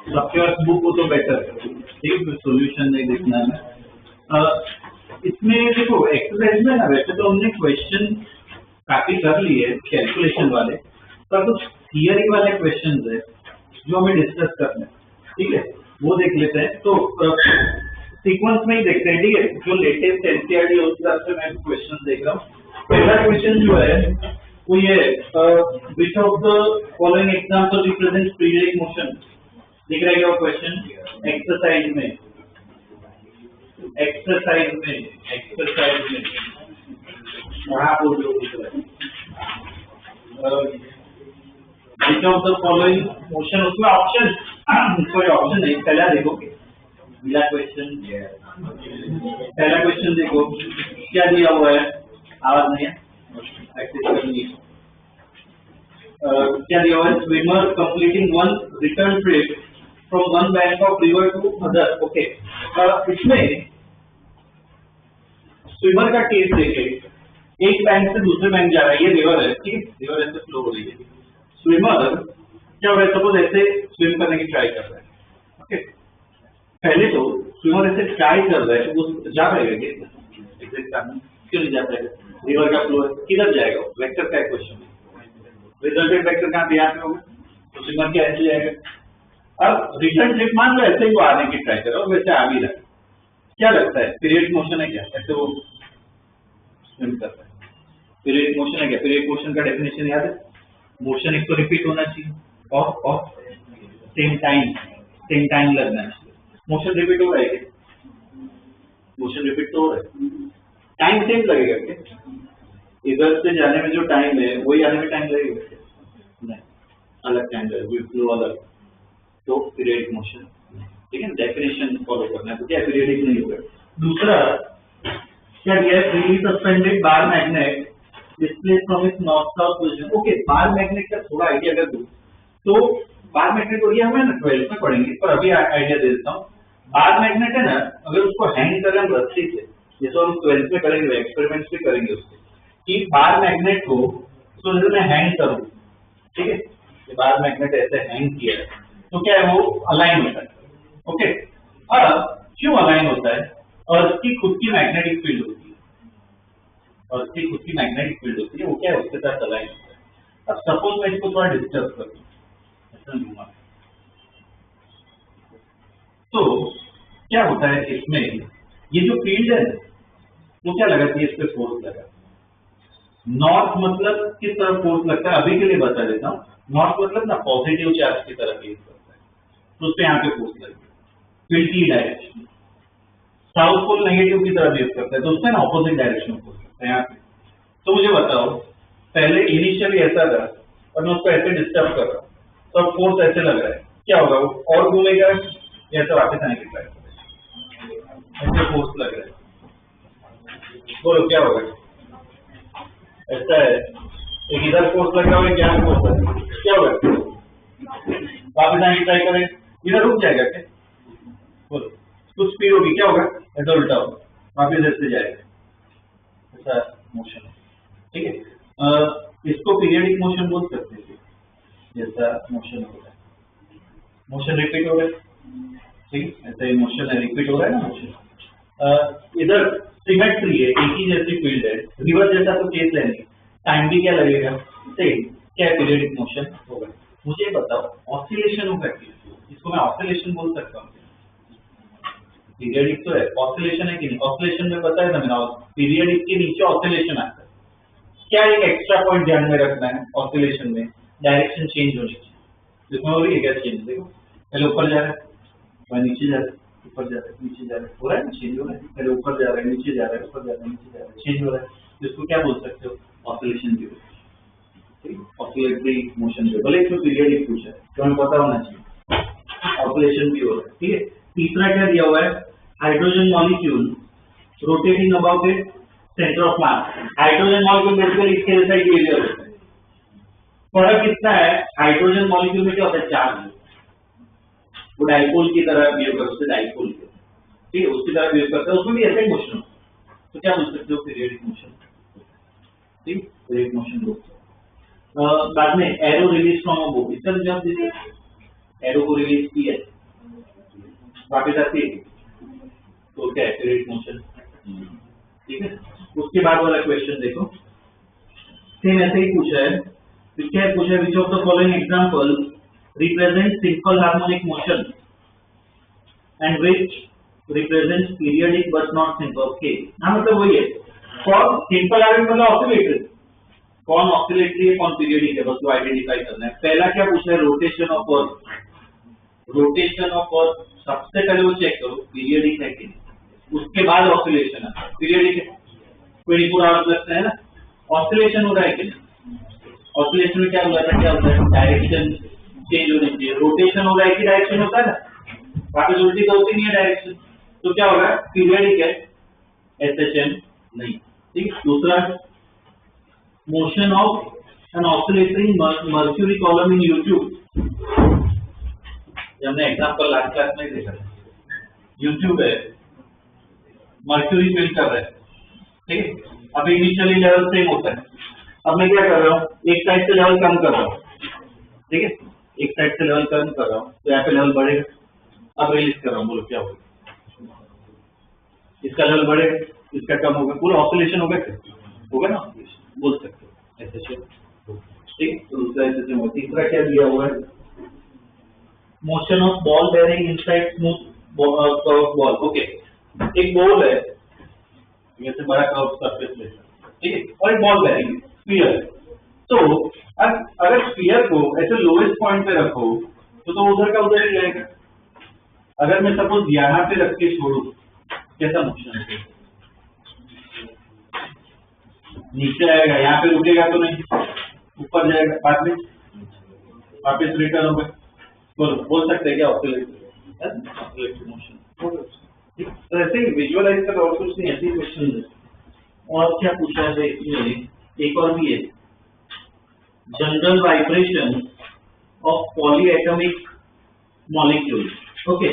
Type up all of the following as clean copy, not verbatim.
आपके पास बुक हो तो बेटर है, ठीक है, सोल्यूशन नहीं देखना है। इसमें देखो एक्सरसाइज में ना वैसे तो हमने क्वेश्चन काफी कर लिए कैलकुलेशन वाले, पर कुछ थियरी वाले क्वेश्चन है जो हमें डिस्कस करना है, ठीक है, वो देख लेते हैं। तो सीक्वेंस में ही देखते हैं, ठीक है, जो लेटेस्ट एनसीईआरटी उस हिसाब से मैं क्वेश्चन देख रहा हूँ। पहला क्वेश्चन जो है वो ये which of the following example represent periodic motion, दिख रहा है क्या वो क्वेश्चन एक्सरसाइज में, वहां बोल रहे हो which of the following motion, उसमें ऑप्शन कोई ऑप्शन नहीं, पहला देखो पहला क्वेश्चन देखो क्या दिया हुआ है, आवाज नहीं है, क्या दिया हुआ है, swimmer completing one return trip from one bank of river to other. Okay, इसमें स्विमर का केस देखे, एक बैंक से दूसरे बैंक जा रहा है, ये रिवर है, ठीक है, रिवर ऐसे फ्लो हो रही है, स्विमर क्या हो रहा है, सपोज ऐसे स्विम करने की ट्राई कर रहा है, ओके, पहले तो स्विमर ऐसे ट्राई कर रहा है, वो जा पाएगा क्यों नहीं जा पाएगा, रिवर का फ्लो है, किधर जाएगा, वेक्टर का क्वेश्चन है, रिजल्टेंट वेक्टर कहाँ पे यहाँ पे होगा, तो स्विमर क्या ऐसे जाएगा। अब रिटर्न ट्रिप मान लो ऐसे ही वो आने की ट्राई कर रहा है, वैसे आ भी रहा है, क्या लगता है पीरियड मोशन है क्या, ऐसे वो स्विम करता है, पीरियड मोशन है क्या, पीरियड मोशन का डेफिनेशन याद है, मोशन एक तो रिपीट होना चाहिए और सेम टाइम लगना चाहिए। मोशन रिपीट हो रहा है क्या, मोशन रिपीट तो हो रहा है, टाइम सेम लगेगा क्या, इधर से जाने में जो टाइम है वही आने में टाइम लगेगा क्या, नहीं, अलग टाइम लगेगा, फ्लो अलग, तो पीरियडिक मोशन, ठीक है, डेफिनेशन फॉलो करना है, तो क्या पीरियडिक नहीं होगा। दूसरा क्या दिया है, freely suspended bar magnet displace from its north south position. Okay, bar magnet का थोड़ा आइडिया अगर दूं तो बार मैग्नेट और ये हमें ना 12th में पढ़ेंगे, पर अभी आइडिया दे देता हूँ। बार मैग्नेट है ना, अगर उसको हैंग करें हम रस्सी से, जैसे हम 12th में करेंगे, एक्सपेरिमेंट्स भी करेंगे उससे, कि बार मैग्नेट को तो जैसे मैं हैंग करूं, ठीक है, बार मैग्नेट ऐसे हैंग किया है तो क्या है, वो अलाइन होता है, ओके। अब क्यों अलाइन होता है, और उसकी खुद की मैग्नेटिक फील्ड होती है, और उसकी खुद की मैग्नेटिक फील्ड होती है, वो क्या है, उसके साथ अलाइन होता है। अब सपोज मैं इसको थोड़ा डिस्टर्ब करूं, ऐसा घुमा, तो क्या होता है इसमें, ये जो फील्ड है वो क्या लगाती है, इस पे फोर्स लगा, नॉर्थ मतलब किस तरफ फोर्स लगता है, अभी के लिए बता देता हूँ, नॉर्थ मतलब ना पॉजिटिव चार्ज की तरफ यूज करता है, तो उस पे यहाँ पे फोर्स लगेगी, फील्ड की डायरेक्शन, साउथ पोल नेगेटिव की तरफ यूज करता है, तो उसमें ना ऑपोजिट डायरेक्शन फोर्स लगता है यहाँ पे। तो मुझे बताओ, पहले इनिशियली ऐसा था और मैं उसको ऐसे डिस्टर्ब कर रहा हूँ, तो अब फोर्स ऐसे लग रहा है, क्या होगा, वो और घूमेगा या ऐसे वापस आने की ट्राई करेगा, ऐसे फोर्स लग रहा है, बोलो क्या होगा, ऐसा है, एक इधर फोर्स लग रहा है, क्या फोर्स है, क्या होगा, वापस आने की ट्राई करें, इधर रुक जाएगा क्या, बोलो कुछ स्पीड होगी, क्या होगा, ऐसा उल्टा होगा, वापस ऐसे जाएगा, ऐसा मोशन, ठीक है। इसको पीरियडिक मोशन बोल सकते हैं, जैसा मोशन हो रहा है, मोशन रिपीट हो रहा है, ठीक है, ऐसा ही मोशन है, रिपीट हो रहा है ना मोशन, इधर सिमेट्री है, एक ही जैसी फील्ड है, रिवर्स जैसा तो केस लेंगे, टाइम भी क्या लगेगा, सेम, क्या पीरियडिक मोशन होगा। मुझे बताओ ऑसिलेशन होगा क्या, इसको मैं ऑसिलेशन बोल सकता हूँ, पीरियडिक तो है, ऑसिलेशन है कि नहीं, ऑसिलेशन में बताया था मैंने, पीरियडिक के नीचे ऑसिलेशन आता है, क्या एक एक्स्ट्रा पॉइंट ध्यान में रखना है, ऑसिलेशन में डायरेक्शन चेंज होनी चाहिए, इसमें हो रही है क्या चेंज, देखो पहले ऊपर जा रहा है, वह नीचे जा रहा है, ऊपर जा रहा है, नीचे जा रहा है, हो रहा है ना, चेंज हो रहा है, पहले ऊपर जा रहा है, नीचे जा रहा है, ऊपर जा रहा है, नीचे जा रहा है, चेंज हो रहा है, तो इसको क्या बोल सकते हो, ऑसिलेशन भी होता है, ऑसिलेटरी मोशन भी, भले इसमें पीरियडिक पूछा है तो हमें पता होना चाहिए, ऑसिलेशन भी हो रहा है, ठीक है। तीसरा क्या दिया हुआ है, hydrogen molecule rotating about it centre of mass, hydrogen molecule basically इसके जैसा ही बिहेवियर होता है, फर्क कितना है, हाइड्रोजन मॉलिक्यूल में क्या होता है, चार्ज, वो डाइपोल की तरह बिहेव करता है, डाइपोल की, ठीक है, उसकी तरह बिहेव करता है, उसमें भी ऐसा ही मोशन होता है, तो क्या बोल सकते हो, पीरियडिक मोशन, ठीक, पीरियडिक मोशन बोलते हैं। बाद में एरो रिलीज फ्रॉम अ बो, इसका जवाब दीजिए, एरो को रिलीज किया वापस आती है तो क्या एक्यूरेट मोशन, ठीक है। उसके बाद वाला क्वेश्चन देखो, सेम ऐसे ही पूछा है, तो क्या पूछा है, which of the following example represent simple harmonic motion and which represent periodic but not simple. Okay, हाँ मतलब वही है, कौन सिंपल हार्मोनिक मतलब ऑसिलेटरी, कौन ऑसिलेटरी है कौन पीरियडिक है, बस वो आइडेंटिफाई करना है। पहला क्या पूछा है, rotation of earth, rotation of earth सबसे पहले वो चेक करो पीरियडिक है कि नहीं, उसके बाद ऑसिलेशन है, पीरियडिक है 24 आवर्स लगता है ना, ऑसिलेशन हो रहा है कि नहीं, ऑसिलेशन में क्या होता है, डायरेक्शन चेंज होनी चाहिए, रोटेशन हो रहा है कि डायरेक्शन होता है ना, वापस उल्टी तो होती नहीं है डायरेक्शन, तो क्या होगा पीरियडिक है, एसएचएम नहीं, ठीक। दूसरा motion of an oscillatory mercury column in U tube, हमने एग्जांपल लास्ट क्लास में देखा था, यूट्यूब है मर्क्यूरी फिल कर रहा है, ठीक है। अब इनिशियली लेवल सेम होता है, अब मैं क्या कर रहा हूँ, एक साइड से लेवल कम कर रहा हूँ, ठीक है, एक साइड से लेवल कम कर रहा हूँ तो यहाँ पे लेवल बढ़ेगा, अब रिलीज कर रहा हूँ, बोलो क्या होगा, इसका लेवल बढ़ेगा, इसका कम होगा, पूरा ऑसिलेशन होगा ना, बोल सकते हो ऐसे, ठीक। तो दूसरा ऐसे होगा। तीसरा क्या दिया हुआ है, motion of ball bearing inside smooth ball. Okay, एक बॉल है जैसे बड़ा कर्व सरफेस है, ठीक है, और एक बॉल बेयरिंग स्फीयर, तो अगर स्फीयर को ऐसे लोएस्ट पॉइंट पे रखो तो उधर का उधर ही रहेगा, अगर मैं सपोज यहाँ पे रख के छोड़ू कैसा मोशन है, नीचे आएगा, यहाँ पे रुकेगा तो नहीं, ऊपर जाएगा, बाद में वापस रिटर्न होगा, बोल सकते हैं क्या ऑसिलेटरी मोशन, तो ऐसे ही विजुअलाइज कर, और कुछ नहीं, ऐसे ही क्वेश्चन है। और क्या पूछा है इसमें, एक और भी है, general vibration of polyatomic molecule. Okay,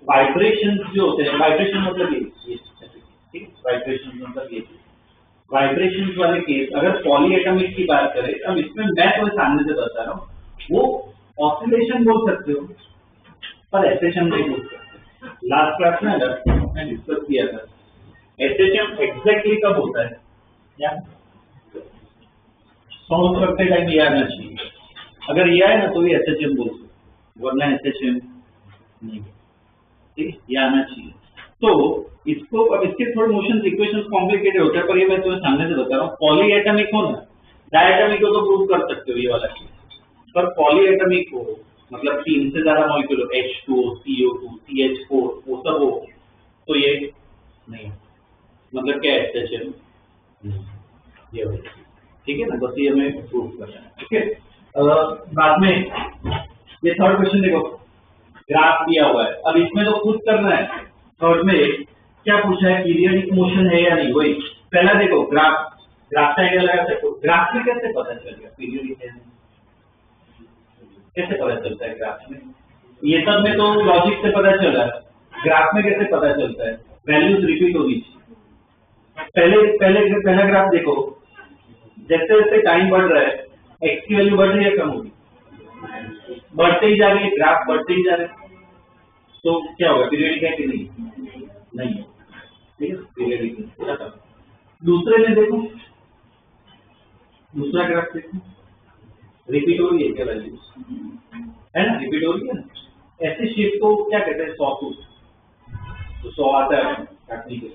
vibration जो होते हैं, वाइब्रेशन मतलब ये ठीक, वाइब्रेशन मतलब ये, वाइब्रेशन वाले केस अगर पॉलीएटॉमिक की बात करें, अब इसमें मैं तो सामने से बता रहा हूँ, वो ऑसिलेशन बोल सकते हो पर एसएचएम नहीं बोल सकते। लास्ट क्लास में अगर मैं डिस्कस किया था, एसएचएम एग्जैक्टली कब होता है, या साउंड रखते टाइम ये आना चाहिए, अगर ये आए ना तो ये एसएचएम बोल सकते, वरना एसएचएम नहीं, ठीक, ये आना चाहिए। तो इसको, अब इसके थोड़े मोशन इक्वेशंस कॉम्प्लिकेटेड होते हैं, पर ये मैं तुम्हें सामने से बता रहा हूँ। पॉलीएटॉमिक हो ना, डायटॉमिक को तो प्रूव कर सकते हो ये वाला चीज, पर पॉलीएटॉमिक हो मतलब 3 से ज्यादा मॉलिक्यूल, H2O, CO2, CH4 वो सब हो, तो ये नहीं, मतलब क्या एसएचएम, ये हो, ठीक है ना, बस ये हमें प्रूव करना है, ठीक है। बाद में ये थर्ड क्वेश्चन देखो, ग्राफ दिया हुआ है, अब इसमें तो खुद करना है। थर्ड में क्या पूछा है, पीरियडिक मोशन है या नहीं, वही पहला देखो, ग्राफ का आइडिया लगा सकते हो, ग्राफ में कैसे पता चलेगा पीरियडिक है, कैसे पता चलता है ग्राफ में, ये सब में तो लॉजिक से पता चल रहा है, ग्राफ में कैसे पता चलता है, वैल्यूज रिपीट होगी। पहला ग्राफ देखो, जैसे जैसे टाइम बढ़ रहा है एक्स की वैल्यू बढ़ रही है कम होगी, बढ़ते ही जा रही है, ग्राफ बढ़ते ही जा रहे हैं, तो क्या होगा, पीरियडिक है कि नहीं, ठीक है, पीरियडिक है। दूसरे में देखो, दूसरा ग्राफ देखो, रिपीट हो रही है क्या वैल्यूज, है ना, रिपीट हो रही है ना, ऐसे शेप को क्या कहते हैं, सॉटूथ, तो 100 आता है काटने के,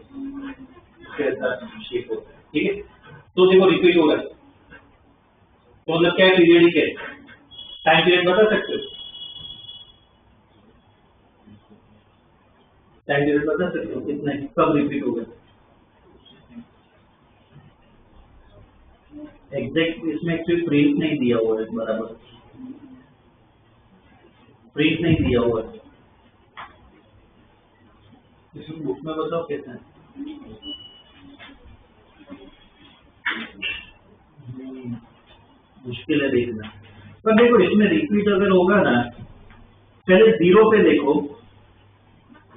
कैसा शेप होता है, ठीक है। तो देखो रिपीट हो रहा है, तो मतलब क्या पीरियडिक है, टाइम पीरियड बता सकते हो, टाइम पीरियड बता सकते हो कितना है, कब रिपीट होगा, एग्जैक्ट इसमें एक्चुअली प्रिंट नहीं दिया हुआ है, बराबर प्रिंट नहीं दिया हुआ है, इसमें बुक में बताओ कैसा है, मुश्किल है देखना, पर देखो इसमें रिपीट अगर होगा ना, पहले 0 पे देखो,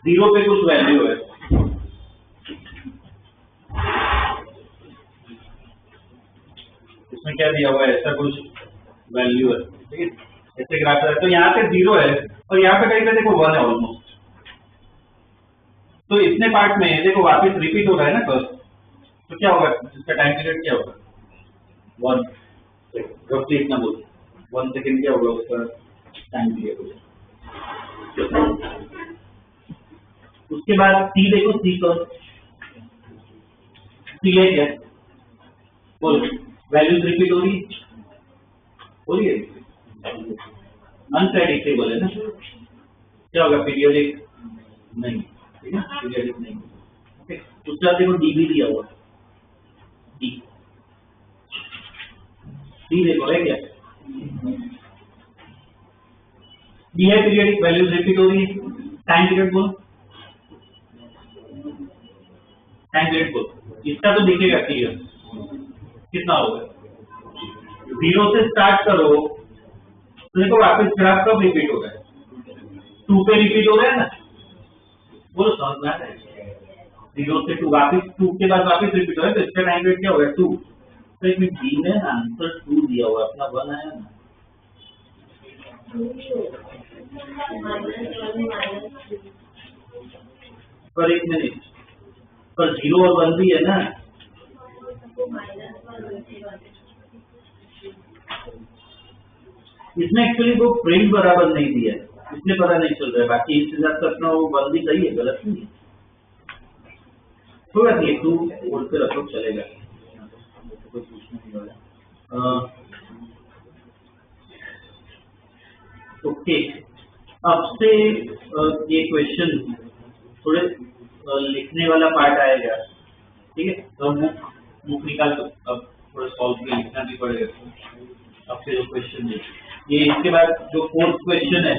0 पे कुछ वैल्यू है, इसमें क्या दिया हुआ है, ऐसा कुछ वैल्यू है, ठीक है, ऐसे ग्राफ है, तो यहाँ पे 0 है और यहाँ पे कहीं पे देखो 1 है ऑलमोस्ट, तो इतने पार्ट में देखो वापस रिपीट हो रहा है ना कर्व, तो क्या होगा, इसका टाइम पीरियड क्या होगा, 1 रफली इतना बोल 1 सेकेंड क्या होगा उसका टाइम पीरियड होगा। उसके बाद सी देखो, सी कर्व, सी है क्या, बोलो वैल्यूज रिपीट हो रही है, अनप्रेडिक्टेबल है ना, क्या होगा, पीरियोडिक नहीं, ठीक है, पीरियोडिक नहीं। ओके, उसका देखो डी भी दिया हुआ, डी देखो है क्या, डी है पीरियोडिक, वैल्यूज रिपीट हो रही है, टाइम पीरियड बोलो, टाइम पीरियड बोलो, इसका तो दिखेगा क्लियर कितना होगा, 0 से स्टार्ट करो तो देखो वापस ग्राफ कब रिपीट हो रहा है, 2 पे रिपीट हो रहा है ना, बोलो समझ में आ रहा है, 0 से 2 वापस 2 के बाद वापस रिपीट हो रहा है, तो इसका टाइम पीरियड क्या होगा 2, तो इसमें डी में आंसर 2 दिया हुआ, अपना 1 आया ना, पर 1 मिनट पर 0 और 1 भी है ना, इसमें एक्चुअली वो प्रिंट बराबर नहीं दिया है, इसलिए पता नहीं चल रहा है, बाकी इस हिसाब से अपना वो 1 भी सही है, गलत नहीं है, थोड़ा नहीं 2 बोलते रखो चलेगा, कोई पूछने नहीं वाला। ओके, अब से ये क्वेश्चन थोड़े लिखने वाला पार्ट आएगा, ठीक है, तो बुक निकाल दो, अब थोड़ा सॉल्व भी लिखना भी पड़ेगा, अब से जो क्वेश्चन है ये, इसके बाद जो फोर्थ क्वेश्चन है,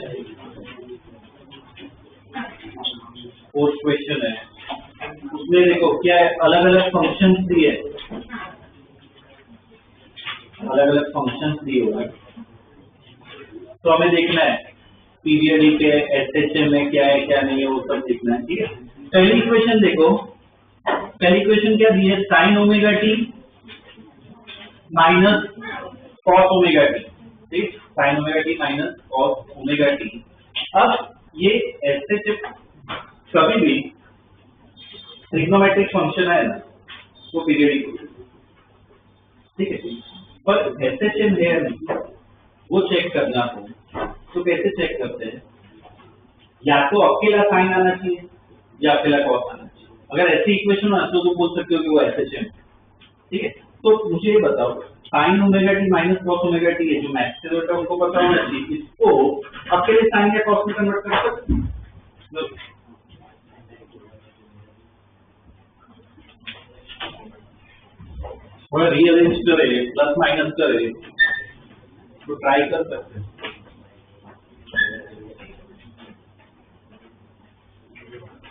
उसमें देखो क्या है, अलग अलग फंक्शंस दिए, अलग-अलग फंक्शंस दिए हुए हैं, तो हमें देखना है पीरियडिक है, एसएचएम में क्या है क्या नहीं है, वो सब देखना है, ठीक है। पहली इक्वेशन देखो, पहली इक्वेशन क्या दी है, sine omega T minus cos omega T, ठीक, sine omega T minus cos omega T. अब ये एसएचएम कभी भी ट्रिग्नोमेट्रिक फंक्शन है ना, वो पीरियडिक होगा, ठीक है, पर एसएचएम है नहीं, वो चेक करना हो तो कैसे चेक करते हैं, या तो अकेला साइन आना चाहिए या अकेला कॉस आना चाहिए, अगर ऐसी इक्वेशन हो तो बोल सकते हो कि वो एसएचएम, ठीक है। तो मुझे ये बताओ, sign omega T minus cos omega T है जो मैथ्स से होता है उनको पता होना चाहिए, इसको अकेले साइन या कॉस में कन्वर्ट कर सकते हैं, थोड़ा रीअरेंज करे, प्लस माइनस करे तो ट्राई कर सकते हैं।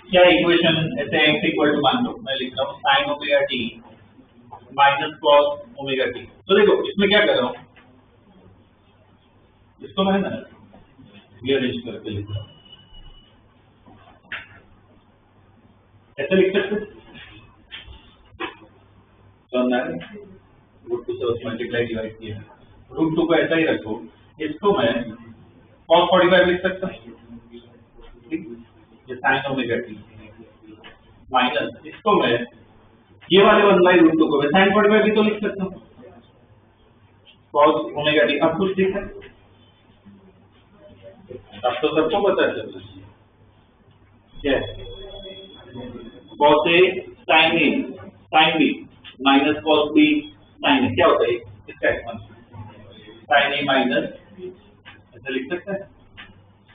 क्या इक्वेशन ऐसे x इक्वल टू, मान लो मैं लिख रहा हूँ sign omega T minus cos omega T, तो देखो इसमें क्या कर रहा हूँ, इसको मैं ना रीअरेंज करके लिख रहा हूँ, ऐसे लिख सकते रूट 2 से मल्टीप्लाई डिवाइड किया, रूट 2 को ऐसा ही रखो, इसको मैं cos 45 लिख सकता हूँ, ये साइन ओमेगा टी माइनस, इसको मैं ये वाले 1/√2 को मैं साइन 45 भी तो लिख सकता हूँ, cos ओमेगा टी, अब कुछ लिखा अब तो सबको पता चल रहा है क्या, cos A sin A sin B minus cos B sin A, क्या होता है इसका एक्सपेंशन, sin A माइनस, ऐसा लिख सकते हैं,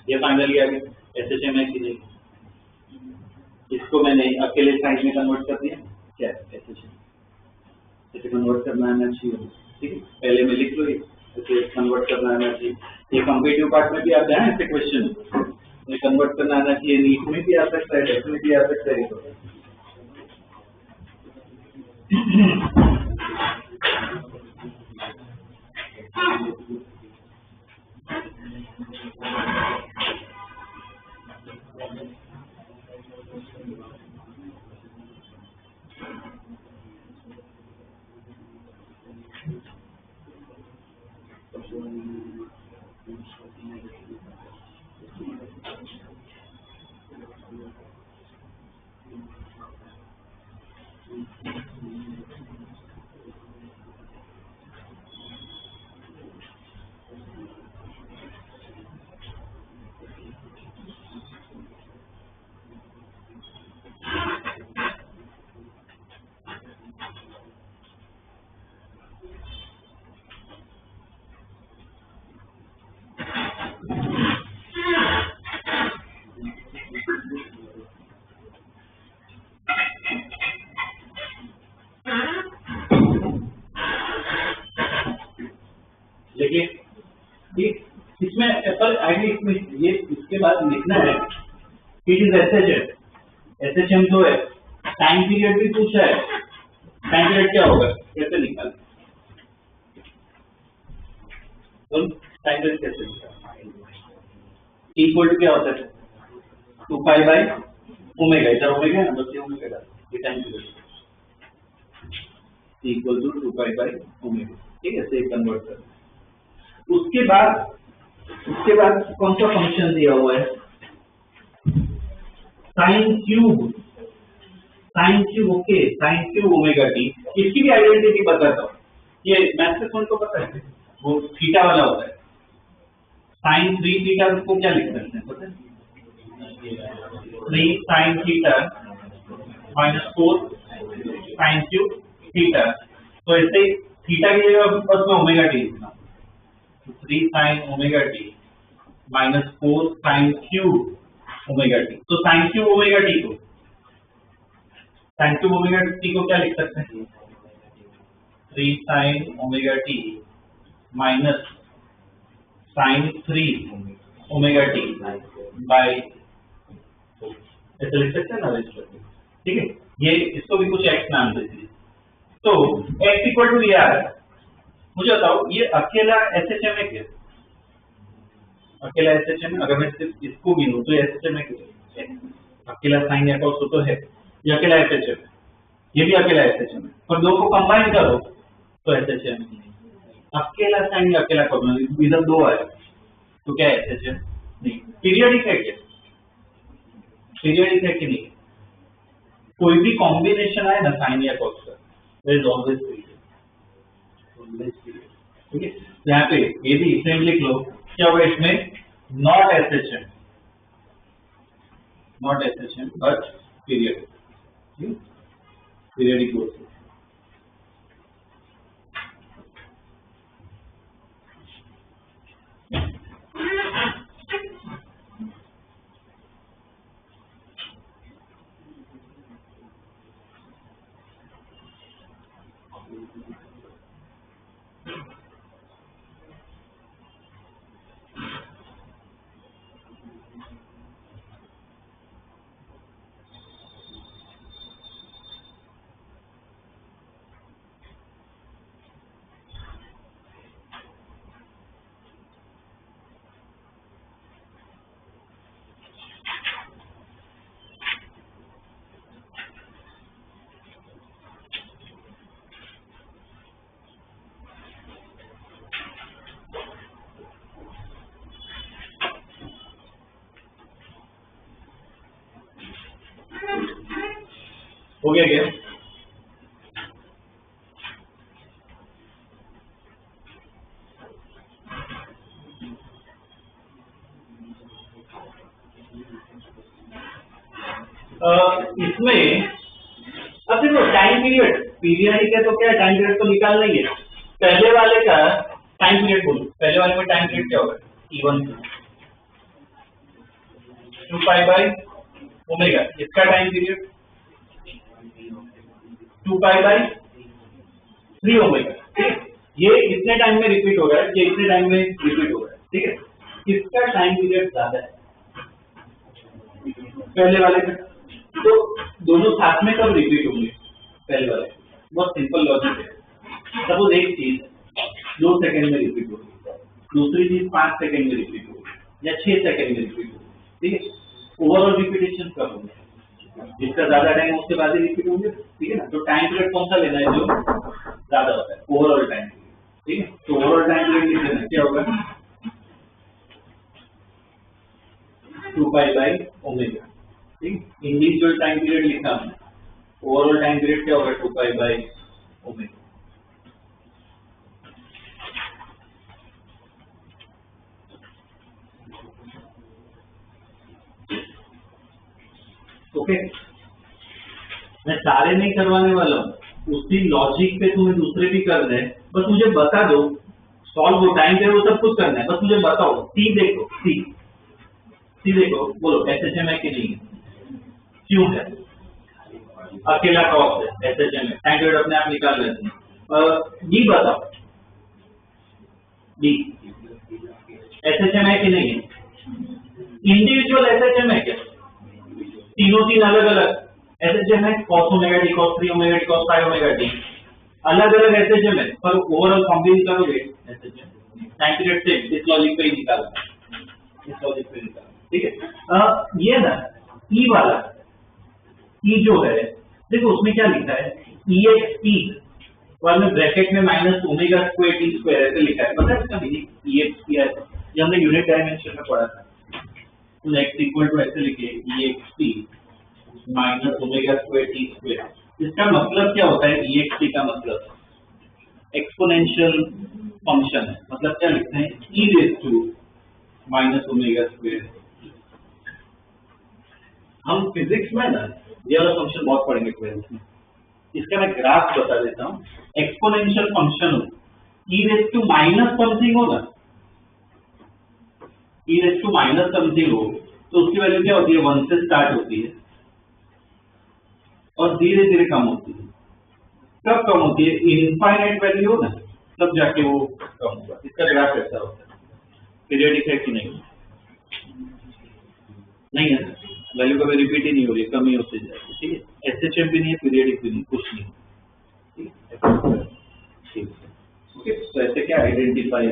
ये फाइनली आ गया एसएचएम है कि नहीं, इसको मैंने अकेले साइन में कन्वर्ट कर दिया, क्या एसएचएम इसे कन्वर्ट करना आना चाहिए, ठीक है, पहले में लिख लो, इसे कन्वर्ट करना आना चाहिए, ये कॉम्पिटिटिव पार्ट में भी आता है ऐसे क्वेश्चन, ये कन्वर्ट करना आना चाहिए, नीट में भी आ सकता है, डेफिनेटली भी आ सकता है, लिखना है इट इज एसएचएम तो है, टाइम पीरियड भी पूछा है, टाइम पीरियड क्या होगा कैसे निकाल, तो टाइम पीरियड कैसे निकाल, इक्वल टू क्या होता है 2 पाई बाई ओमेगा, इधर ओमेगा है ना, बस ये ओमेगा डाल, ये time period equal to 2 pi by omega, ठीक है, से कन्वर्ट कर। उसके बाद कौन सा फंक्शन दिया हुआ है, sine cube, okay, sign cube omega T, इसकी भी आइडेंटिटी बताता हूँ, ये मैथ से कौन को पता है, वो थीटा वाला होता है, साइन 3 थीटा को क्या लिख सकते हैं पता है, 3 sine theta minus 4 sine cube theta, तो ऐसे थीटा की जगह बस में ओमेगा टी लिखना, 3 sine omega T minus 4 sine cube omega T, तो साइन क्यूब ओमेगा टी को क्या लिख सकते हैं, 3 sine omega T minus sine 3 omega T by, ऐसे लिख सकते हैं ना, ठीक है, ये इसको भी कुछ एक्स नाम दे दीजिए, तो x इक्वल टू ये आ रहा है, मुझे बताओ ये अकेला एसएचएम है क्या, अकेला एसएचएम, अगर मैं सिर्फ इसको गिनूं तो एसएचएम है क्या, अकेला साइन या कॉस तो है, ये अकेला एसएचएम है, ये भी अकेला एसएचएम है, पर दो को कंबाइन करो तो एसएचएम, अकेला साइन या अकेला कॉस, इधर दो आए तो क्या एसएचएम नहीं, पीरियडिक है क्या, पीरियडिक है कि नहीं, कोई भी कॉम्बिनेशन आए ना साइन या कॉस का, देयर इज ऑलवेज पीरियड, ठीक है, यहाँ पे ये भी सेम लिख लो, क्या होगा इसमें, not SHM but period, periodic growth, हो गया क्या, इसमें अब देखो टाइम पीरियडिक है तो क्या टाइम पीरियड तो निकालना ही है, पहले वाले का टाइम पीरियड बोलो, पहले वाले में टाइम पीरियड क्या होगा, E1 2 पाई बाई ओमेगा, इसका time period 2 pi by 3 omega, ठीक है, ये इतने टाइम में रिपीट हो रहा है, ये इतने टाइम में रिपीट हो रहा है, ठीक है, किसका टाइम पीरियड ज्यादा है, पहले वाले का, तो दोनों साथ में कब रिपीट होंगे, पहले वाले, बहुत सिंपल लॉजिक है, सपोज एक चीज 2 सेकंड में रिपीट होगी, दूसरी चीज 5 सेकंड में रिपीट होगी या 6 सेकंड में रिपीट होगी, ठीक है, ओवरऑल रिपीटेशन कब होंगे, जिसका ज्यादा टाइम उसके बाद ही रिपीट होंगे, ठीक है ना, तो टाइम पीरियड कौन सा लेना है जो ज्यादा होता है, ओवरऑल टाइम पीरियड, ठीक है, तो ओवरऑल टाइम पीरियड लिख लेना, क्या होगा 2 पाई बाई ओमेगा, ठीक, इंडिविजुअल टाइम पीरियड लिखा हमने, ओवरऑल टाइम पीरियड क्या होगा 2 पाई बाई ओमेगा, ओके, मैं सारे नहीं करवाने वाला हूँ, उसी लॉजिक पे तुम्हें दूसरे भी करने हैं, बस मुझे बता दो, सॉल्व हो टाइम पे वो सब कुछ करना है, बस मुझे बताओ, सी देखो, सी देखो, बोलो एसएचएम है कि नहीं है, क्यों है, अकेला कॉस्ट है, एसएचएम है, टाइम पीरियड अपने आप निकाल लेते हैं, डी बताओ, डी एसएचएम है कि नहीं है, इंडिविजुअल एसएचएम है क्या? तीनों तीन अलग अलग एसएचएम है, cos omega T, cos 3 omega T, cos 5 omega T, अलग अलग एसएचएम है, पर ओवरऑल कॉम्बिन करोगे एसएचएम टाइम पीरियड से इस लॉजिक पे ही निकालना, इस लॉजिक पे निकालना, ठीक है। ये ना ई वाला, ई जो है देखो उसमें क्या लिखा है, EXP और में ब्रैकेट में minus omega square T square ऐसे लिखा है, पता है इसका मीनिंग? EXP है, ये हमने यूनिट डायमेंशन में पढ़ा था, तो x इक्वल टू ऐसे लिखे EXP minus omega square T square. इसका मतलब क्या होता है? EXP का मतलब एक्सपोनेंशियल फंक्शन है, मतलब क्या लिखते हैं? e raise to minus omega square. हम फिजिक्स में ना ये वाला फंक्शन बहुत पढ़ेंगे 12th में, इसका मैं ग्राफ बता देता हूँ। एक्सपोनेंशियल फंक्शन हो, e raise to minus something होगा, e raise to minus something हो तो उसकी वैल्यू क्या होती है? 1 से स्टार्ट होती है और धीरे धीरे कम होती है। कब कम होती है? इनफाइनाइट वैल्यू हो ना तब जाके वो कम होगा। इसका ग्राफ ऐसा होता है। पीरियडिक है कि नहीं? नहीं है, वैल्यू कभी रिपीट ही नहीं हो रही, कम ही होते जाएगी, ठीक है। एसएचएम भी नहीं है, पीरियडिक भी नहीं, कुछ नहीं, ठीक है। ओके, तो ऐसे क्या आइडेंटिफाई।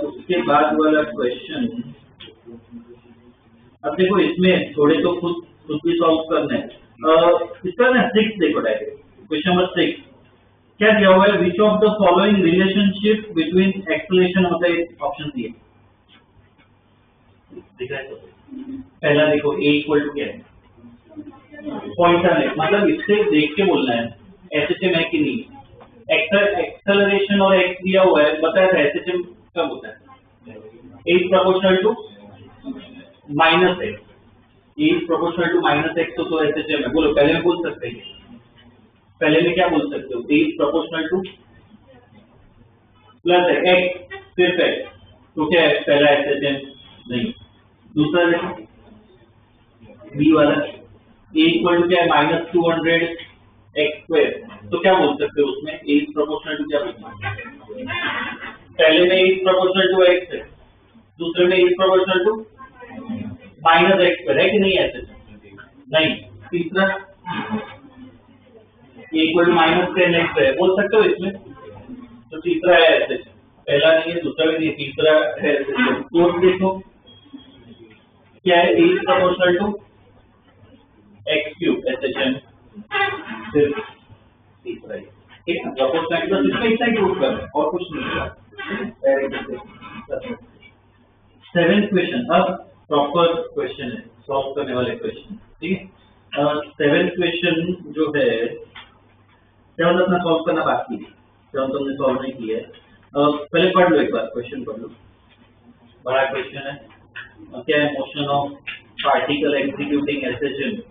उसके बाद वाला क्वेश्चन, अब देखो इसमें थोड़े तो खुद भी सॉल्व करना है। इसका ना 6 देखो डायरेक्ट, क्वेश्चन नंबर 6 क्या दिया हुआ है? Which of the following relationship between acceleration होता है? ऑप्शन सी है, दिख रहा है? तो पहला देखो a इक्वल टू क्या है? पॉइंटर है, मतलब इससे देख के बोलना है एसएचएम है कि नहीं। एक्सेलरेशन और x दिया हुआ है, बताया था एसएचएम कब होता है? a is proportional to minus x, a is proportional to minus x, तो एसएचएम है। बोलो, पहले में बोल सकते हैं, पहले में क्या बोल सकते हो? a is proportional two plus x, सिर्फ x, तो क्या है? पहला एसएचएम नहीं। दूसरा देखो बी वाला, a इक्वल टू क्या है? माइनस 200 x स्क्वायर, तो क्या बोल सकते हो उसमें? a इज प्रोपोर्शनल टू क्या बोलते हैं? पहले में a is proportional to x है, दूसरे में a is proportional to minus x square है कि नहीं? ऐसे नहीं। तीसरा a equal to minus 10x है, बोल सकते हो इसमें? तो तीसरा है ऐसे, पहला नहीं है, दूसरा भी नहीं, तीसरा है ऐसे। फोर्थ देखो क्या है? a is proportional to x cube, SHM सिर्फ तीसरा ही, ठीक है। प्रोपोर्शनल तो इसमें इतना ही प्रूव करना है और कुछ नहीं है। 7th क्वेश्चन, अब प्रॉपर क्वेश्चन है, सॉल्व करने वाले क्वेश्चन, ठीक है। 7th क्वेश्चन जो है 7 अपना सॉल्व करना बाकी है, 7 हमने सॉल्व नहीं किया है। पहले पढ़ लो, एक बार क्वेश्चन पढ़ लो, बड़ा क्वेश्चन है। क्या है? Motion of particle executing SHM,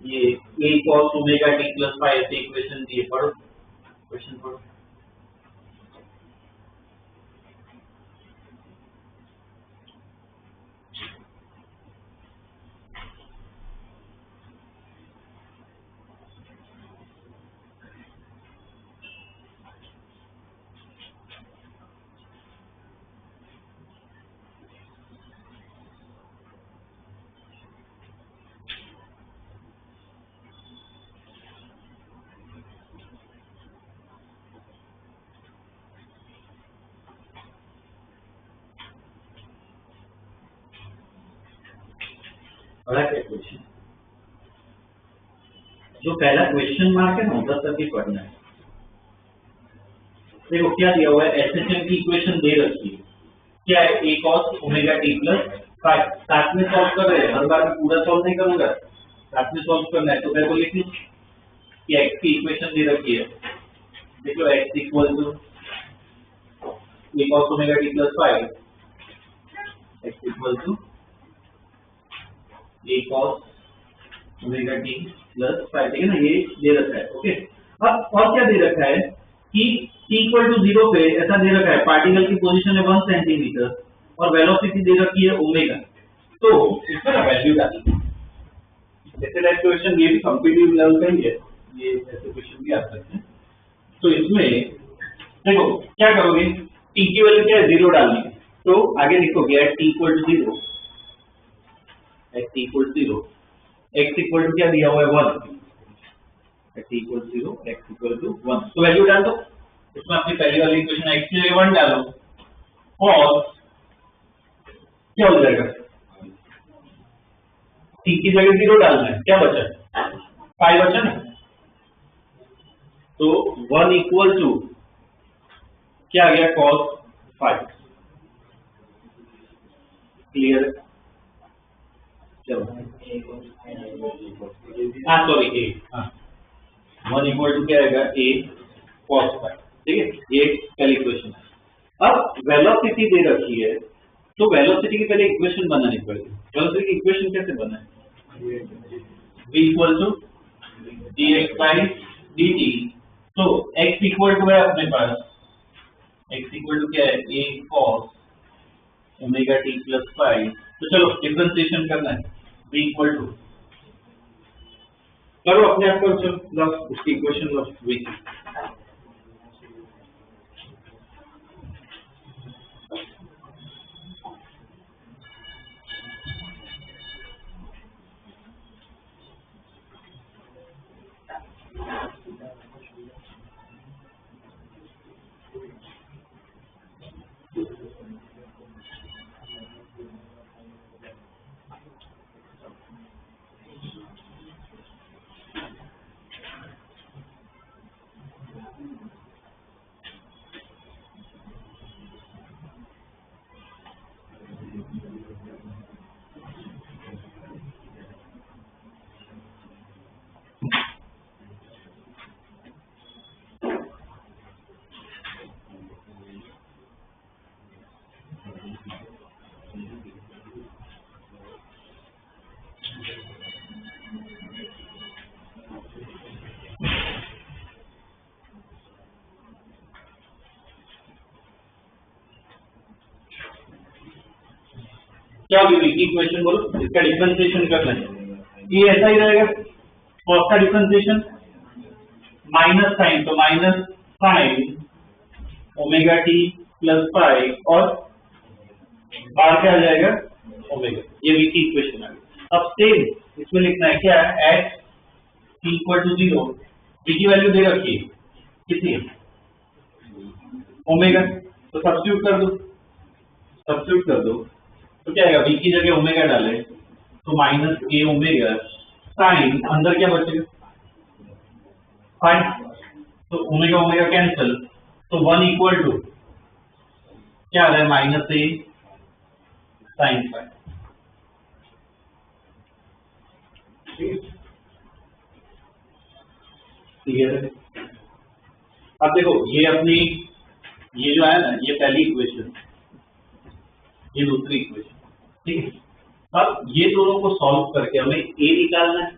ये a cos omega t plus five ऐसे इक्वेशन दिए, पढ़ो क्वेश्चन पढ़ो। बड़ा क्या क्वेश्चन, जो पहला क्वेश्चन मार्क है ना उधर तक ही पढ़ना है। देखो क्या दिया हुआ है? एसएचएम की इक्वेशन दे रखी है, क्या है? a cos omega t plus 5, साथ में सॉल्व कर रहे हैं, हर बार में पूरा सॉल्व नहीं करूंगा, साथ में सॉल्व करना है। तो मेरे को लिख लो कि x की इक्वेशन दे रखी है, देख लो x equal to a cos omega t plus 5, x equal to a cos omega t plus 5, ठीक है ना? ये दे रखा है, ओके। अब और क्या दे रखा है कि t इक्वल टू 0 पे ऐसा दे रखा है, पार्टिकल की पोजीशन है 1 सेंटीमीटर और वेलोसिटी दे रखी है ओमेगा, तो इसमें ना वैल्यू डाली। ऐसे टाइप क्वेश्चन ये भी कॉम्पिटिटिव लेवल का ही है, ये ऐसे क्वेश्चन भी आ सकते हैं। तो इसमें देखो क्या करोगे, t की वैल्यू क्या है? 0 डालनी है, तो आगे लिखोगे at t equal to 0, at t equal to 0, x equal to क्या दिया हुआ है 1, at t equal to 0, x equal to 1, तो वैल्यू डाल दो इसमें अपनी पहली वाली इक्वेशन एक्स की जगह 1 डालो और क्या हो जाएगा, टी की जगह 0 डालना है, क्या बचा 5 बचा ना, तो 1 इक्वल टू क्या आ गया cos 5, क्लियर है, चलो हाँ सॉरी ए, हाँ 1 इक्वल टू क्या आएगा a cos 5, ठीक है, ये पहली इक्वेशन है। अब वेलोसिटी दे रखी है तो वेलोसिटी की पहले इक्वेशन बनानी पड़ेगी, वेलोसिटी की इक्वेशन कैसे बना है, v equal to dx by dt, तो x इक्वल टू है अपने पास, x इक्वल टू क्या है a cos omega t plus 5, तो चलो डिफरेंशिएशन करना है, v इक्वल टू करो अपने आप को, चलो उसकी इक्वेशन लो v, क्या होगी v की इक्वेशन बोलो, इसका डिफरेंशिएशन करना है, ये ऐसा ही रहेगा, cos का डिफरेंशिएशन माइनस साइन, तो minus sign omega T plus 5 और बाहर क्या आ जाएगा ओमेगा, ये v की इक्वेशन आ गई। अब सेम इसमें लिखना है क्या, at t equal to 0, v की वैल्यू दे रखी है कितनी, ओमेगा, तो सब्स्टिट्यूट कर दो, तो क्या आएगा v की जगह ओमेगा डाले तो माइनस ए ओमेगा साइन, अंदर क्या बचेगा फाइन, तो ओमेगा ओमेगा कैंसिल, तो 1 इक्वल टू क्या आ रहा है माइनस ए साइन 5, क्लियर है। अब देखो ये अपनी ये जो है ना, ये पहली इक्वेशन, ये दूसरी इक्वेशन, ठीक है। अब ये दोनों को सॉल्व करके हमें a निकालना है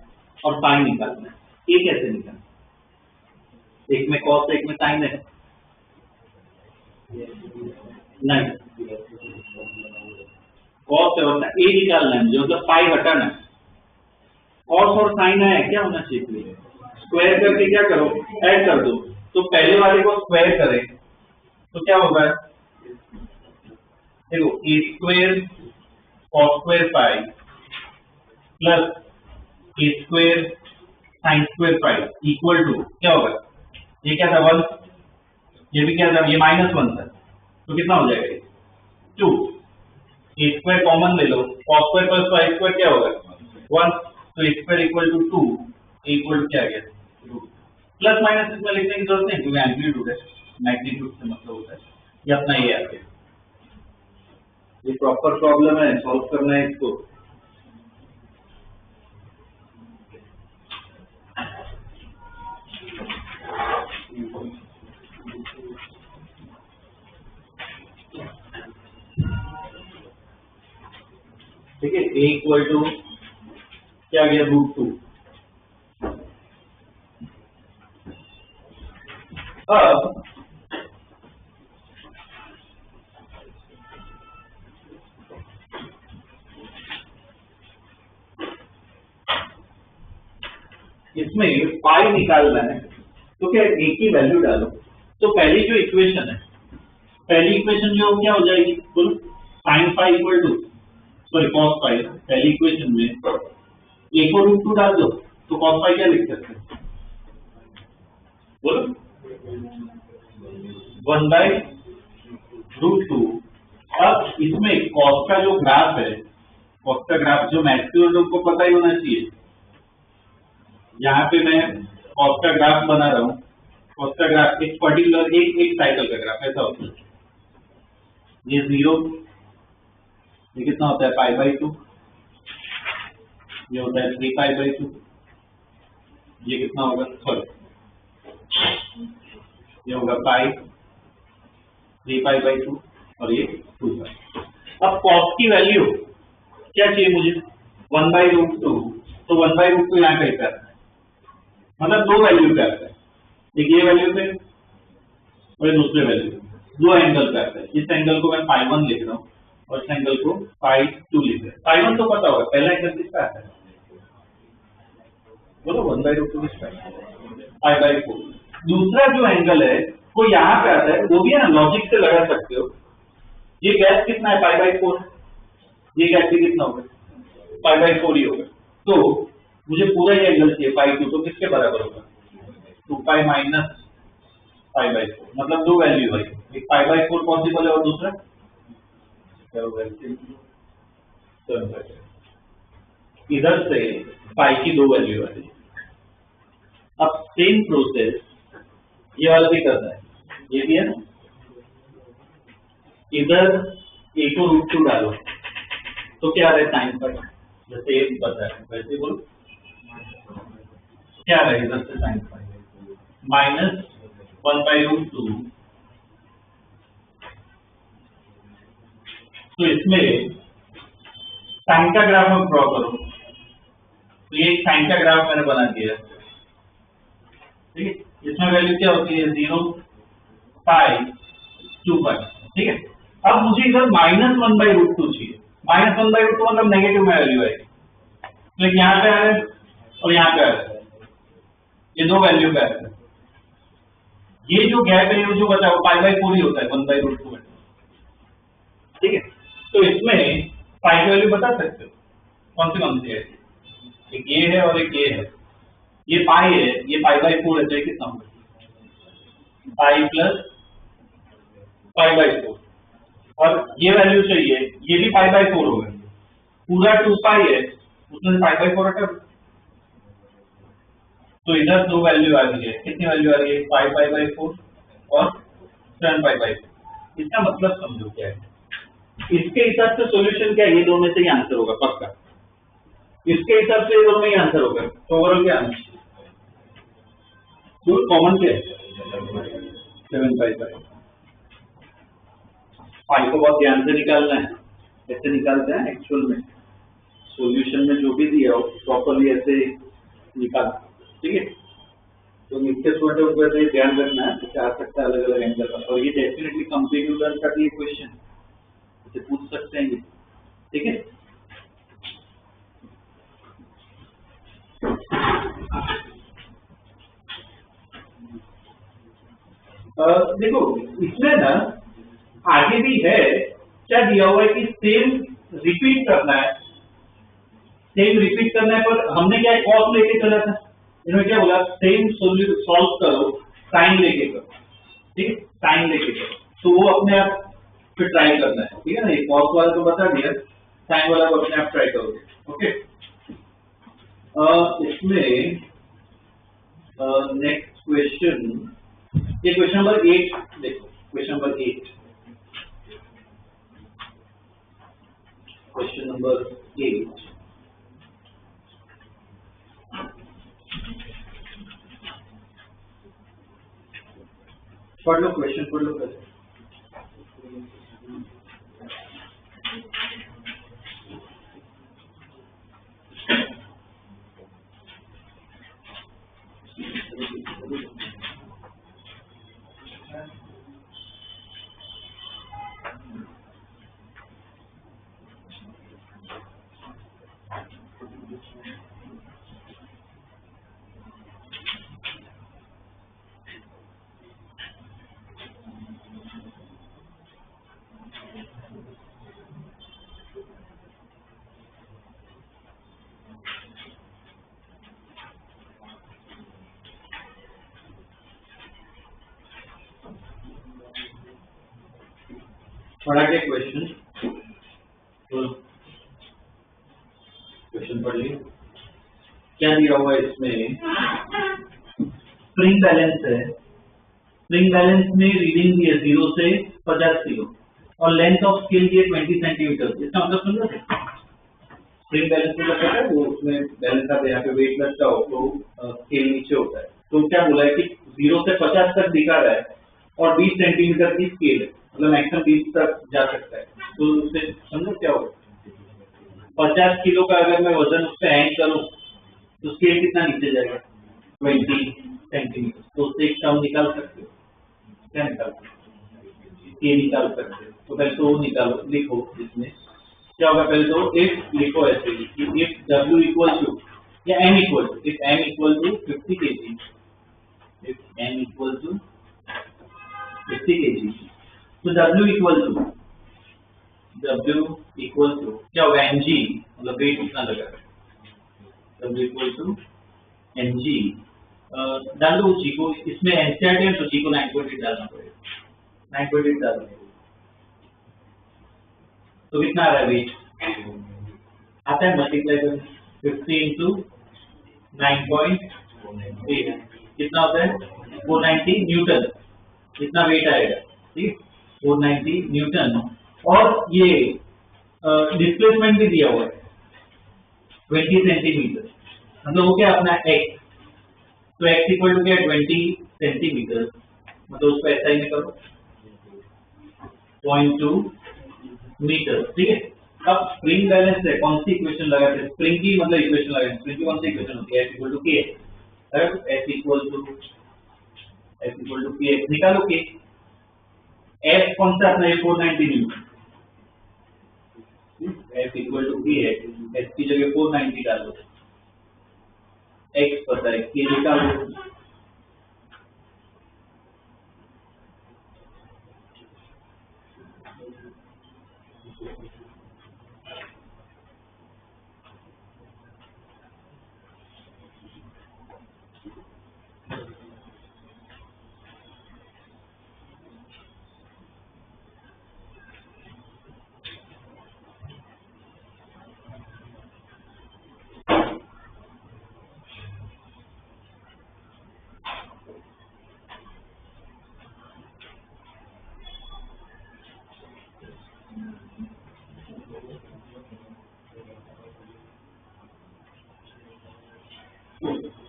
और साइन निकालना है, a कैसे निकालना है, एक में cos एक में साइन है, नहीं cos और a निकालना है, जो मतलब 5 हटाना है, cos और साइन है क्या होना चाहिए, स्क्वायर करके क्या करो ऐड कर दो, तो पहले वाले को स्क्वायर करें तो क्या होगा, देखो a square cos square 5 plus a square sine square 5 equal to क्या होगा, ये क्या था 1, ये भी क्या था, ये -1 था, तो कितना हो जाएगा 2, a स्क्वायर कॉमन ले लो, cos स्क्वायर प्लस 5 स्क्वायर क्या होगा 1, तो a square equal to 2, a equal to क्या आ गया 2, प्लस माइनस इसमें लिखने की जरूरत नहीं क्योंकि एम्पलीट्यूड है, मैग्नीट्यूड से मतलब होता है, ये अपना ये आ गया, ये प्रॉपर प्रॉब्लम है, सॉल्व करना है इसको, ठीक है, a इक्वल टू क्या आ गया √2, अब इसमें पाई निकालना है, तो क्या a की वैल्यू डालो, तो पहली जो इक्वेशन है, पहली इक्वेशन जो क्या हो जाएगी बोलो, sine phi equal to sorry cos phi, पहली इक्वेशन में ए को रूट 2 डाल दो तो कॉस फाई क्या लिख सकते हैं, बोलो 1/√2। अब इसमें कॉस का जो ग्राफ है, कॉस का ग्राफ जो मैक्सिमम लोग को पता ही होना चाहिए, यहाँ पे मैं कॉस का ग्राफ बना रहा हूँ। कॉस का ग्राफ एक पर्टिकुलर एक साइकिल का ग्राफ ऐसा होता है, ये 0, ये कितना होता है π/2, ये होता है 3π/2, ये कितना होगा सॉरी ये होगा पाई 3π/2 और ये 2π। अब कॉस की वैल्यू क्या चाहिए मुझे 1/√2, तो 1/√2 यहाँ कहीं पे आता है, मतलब दो वैल्यू पे आता है, एक ये वैल्यू पे और दूसरे वैल्यू पे, दो एंगल पे आता है। इस एंगल को मैं π1 लिख रहा हूँ और इस एंगल को π2 लिख रहा हूँ। π1 तो पता होगा, पहला एंगल किसका आता है, बोलो 1/√2 किसका π/4। दूसरा जो एंगल है वो यहाँ पे आता है, वो भी है ना, लॉजिक से लगा सकते हो। ये गैप कितना है π/4, ये गैप भी कितना होगा π/4 ही होगा। तो मुझे पूरा ये एंगल चाहिए π2, तो किसके बराबर होगा 2π माइनस π/4, मतलब दो वैल्यू है, एक π/4 पॉसिबल है और दूसरा क्या होगा, इधर से पाई की दो वैल्यू आ रही। अब सेम प्रोसेस ये वाला भी करना है, ये भी है ना, इधर ए को √2 डालो तो क्या आ रहा है साइन फाई, जैसे एक बता है वैसे बोलो क्या आ रहा है इधर से साइन फाई माइनस 1/√2। तो इसमें साइन का ग्राफ हम ड्रॉ करो, तो ये एक साइन का ग्राफ मैंने बना दिया, ठीक है। इसमें वैल्यू क्या होती है 0 पाई 2π, ठीक है। अब मुझे इधर -1/√2 चाहिए, -1/√2 मतलब नेगेटिव में वैल्यू आएगी, तो यहाँ पे आ रहा है और यहाँ पे आ रहा है, ये दो वैल्यू पे आ रहा है। ये जो गैप है जो बचा वो π/4 ही होता है 1/√2 में, ठीक है। तो इसमें पाई की वैल्यू बता सकते हो कौन सी है, एक ये है और एक ये है, ये पाई है, ये π/4 है, तो कितना होगा पाई प्लस π/4, और ये वैल्यू चाहिए, ये भी π/4 होगा, पूरा 2π है उसमें π/4 हटा, तो इधर दो वैल्यू आ रही है, कितनी वैल्यू आ रही है 5π/4 और 7π/4। इसका मतलब समझो क्या है, इसके हिसाब से सॉल्यूशन क्या है, ये दोनों में से ही आंसर होगा पक्का, इसके हिसाब से ये दोनों में ही आंसर होगा। तो ओवरऑल क्या आंसर, तो कॉमन क्या है 7π/4। पाई को बहुत ध्यान से निकालना है, ऐसे निकालते हैं एक्चुअल में, सॉल्यूशन में जो भी दिया हो प्रॉपर्ली ऐसे निकाल, ठीक है। तो मुख्य स्टूडेंट उनको ऐसे ध्यान रखना है, तो आ सकता है अलग अलग एंगल का, और ये डेफिनेटली कंप्लीट का भी क्वेश्चन इसे पूछ सकते हैं, ठीक है। देखो इसमें ना आगे भी है, क्या दिया हुआ है कि सेम रिपीट करना है, सेम रिपीट करना है, पर हमने क्या कॉस लेके चला था, इन्होंने क्या बोला सेम सॉल्व करो साइन लेके करो, ठीक है, साइन लेके करो, तो वो अपने आप फिर ट्राई करना है, ठीक है ना। ये कॉस वाला तो बता दिया, साइन वाला को अपने आप ट्राई करोगे, ओके। इसमें नेक्स्ट क्वेश्चन, ये क्वेश्चन नंबर 8 देखो, क्वेश्चन नंबर 8, क्वेश्चन नंबर 8 पढ़ लो, क्वेश्चन पढ़ लो पहले। पढ़ा के क्वेश्चन क्वेश्चन पढ़ लिया। क्या दिया हुआ है इसमें? स्प्रिंग बैलेंस है। स्प्रिंग बैलेंस में रीडिंग दी है 0 से 50 किलो और लेंथ ऑफ स्केल की 20 सेंटीमीटर। इसका मतलब समझो, स्प्रिंग बैलेंस में पता है वो उसमें बैलेंस आप यहाँ पे वेट लगता हो तो स्केल नीचे होता है। तो क्या बोला है कि 0 से 50 तक दिखा रहा है और 20 सेंटीमीटर की स्केल है, मतलब मैक्सिमम 20 तक जा सकता है। तो उससे समझो क्या होगा, 50 किलो का अगर मैं वजन उस पर हैंग करूँ तो स्केल कितना नीचे जाएगा? 20 सेंटीमीटर। तो उससे एक टर्म निकाल सकते हो। क्या निकाल सकते हो? ये निकाल सकते हो। तो पहले तो वो निकालो, लिखो। इसमें क्या होगा? पहले तो इफ लिखो ऐसे कि इफ W इक्वल टू या M equal to, if M equal to 50 kg, if M equal to 50 kg, तो W इक्वल टू क्या होगा? mg, मतलब वेट कितना लगा है। W इक्वल टू mg डाल दो जी को। इसमें एनसीईआरटी है तो जी को 9.8 डालना पड़ेगा। 9.8 डालना पड़ेगा तो कितना आ रहा है वेट? आता है मल्टीप्लाई कर 50 इंटू 9.8 कितना होता है? 490 न्यूटन। इतना वेट आएगा, ठीक, 490 न्यूटन। और ये डिस्प्लेसमेंट भी दिया हुआ है 20 सेंटीमीटर, मतलब वो क्या अपना x, तो x इक्वल टू क्या है? 20 सेंटीमीटर, मतलब उसको ऐसा ही करो 0.2 मीटर, ठीक है। अब स्प्रिंग बैलेंस है, कौन सी इक्वेशन लगाते हैं? स्प्रिंग की मतलब इक्वेशन लगाते हैं। स्प्रिंग की कौन सी इक्वेशन होती है? F equal to K, F equal to K निकालो। K F कौन सा अपना? 490 newton. F equal to K है, F की जगह 490 डालो, X पता है, K निकालो।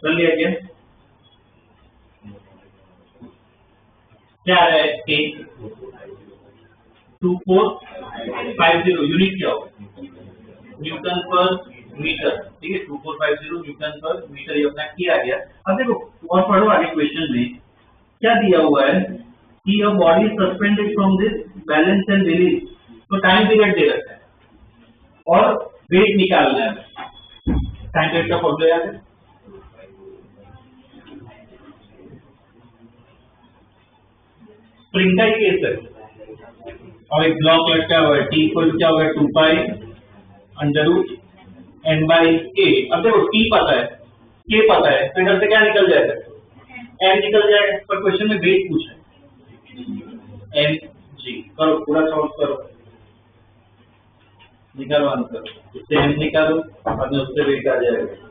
कर लिया क्या? क्या आ रहा है? 2450 यूनिट क्या होगा? न्यूटन पर मीटर, ठीक है। 2450 न्यूटन पर मीटर ये अपना किया गया। अब देखो और पढ़ो आगे क्वेश्चन में क्या दिया हुआ है कि a body suspended from this balance and release, तो टाइम पीरियड दे रखा है और वेट निकालना है। टाइम पीरियड का फॉर्मूला याद है? स्प्रिंग का ही केस है और एक ब्लॉक लटका हुआ है, टी इक्वल क्या होगा? 2 pi under root n by K. अब देखो टी पता है, के पता है, तो इधर से क्या निकल जाएगा? n निकल जाएगा। पर क्वेश्चन में वेट पूछा है, एम जी। करो पूरा सॉल्व करो, निकालो आंसर। इससे m निकालो और उससे वेट आ जाएगा।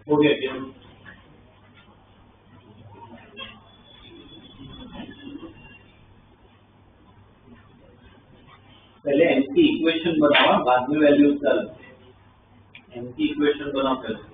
हो गया क्या? पहले एमसी इक्वेशन बनाओ, बाद में वैल्यूज डालो। एमसी इक्वेशन बनाओ पहले।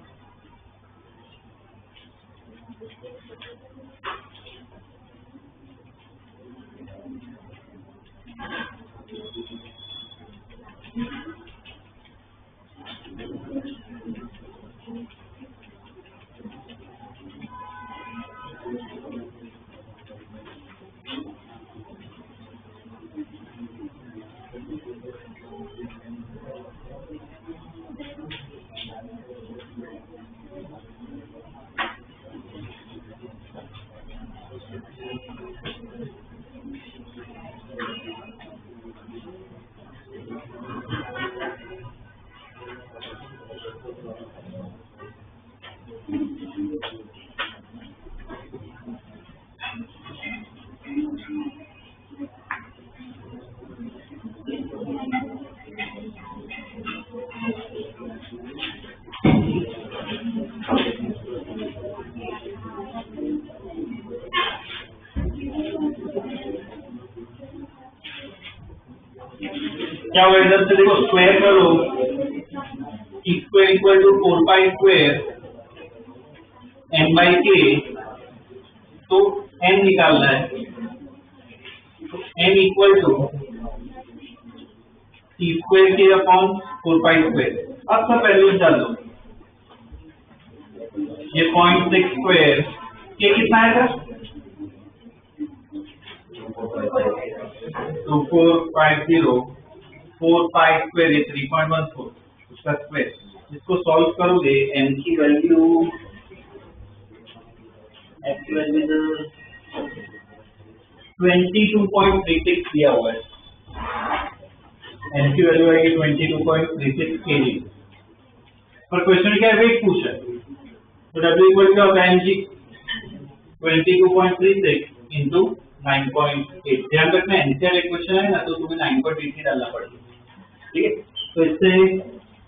क्या होगा इधर से देखो, स्क्वायर करो, T square equal to 4 pi square n by K, तो n निकालना है, तो n equal to T square K upon 4 pi square. अब सब वैल्यूज डाल दो। ये 0.6 स्क्वायर के कितना आएगा? 2450, 4 पाई स्क्वायर ये 3.14 उसका स्क्वायर। इसको सॉल्व करोगे, n की वैल्यू एक्चुअली 22.36 दिया हुआ है। n की वैल्यू आएगी 22.36 kg। पर क्वेश्चन क्या है, वेट पूछा है, तो w equal to mg 22.36 into 9.8। ध्यान रखना एनसीआर इक्वेशन है ना, तो तुम्हें 9.8 डालना पड़ेगा, ठीक है। तो इससे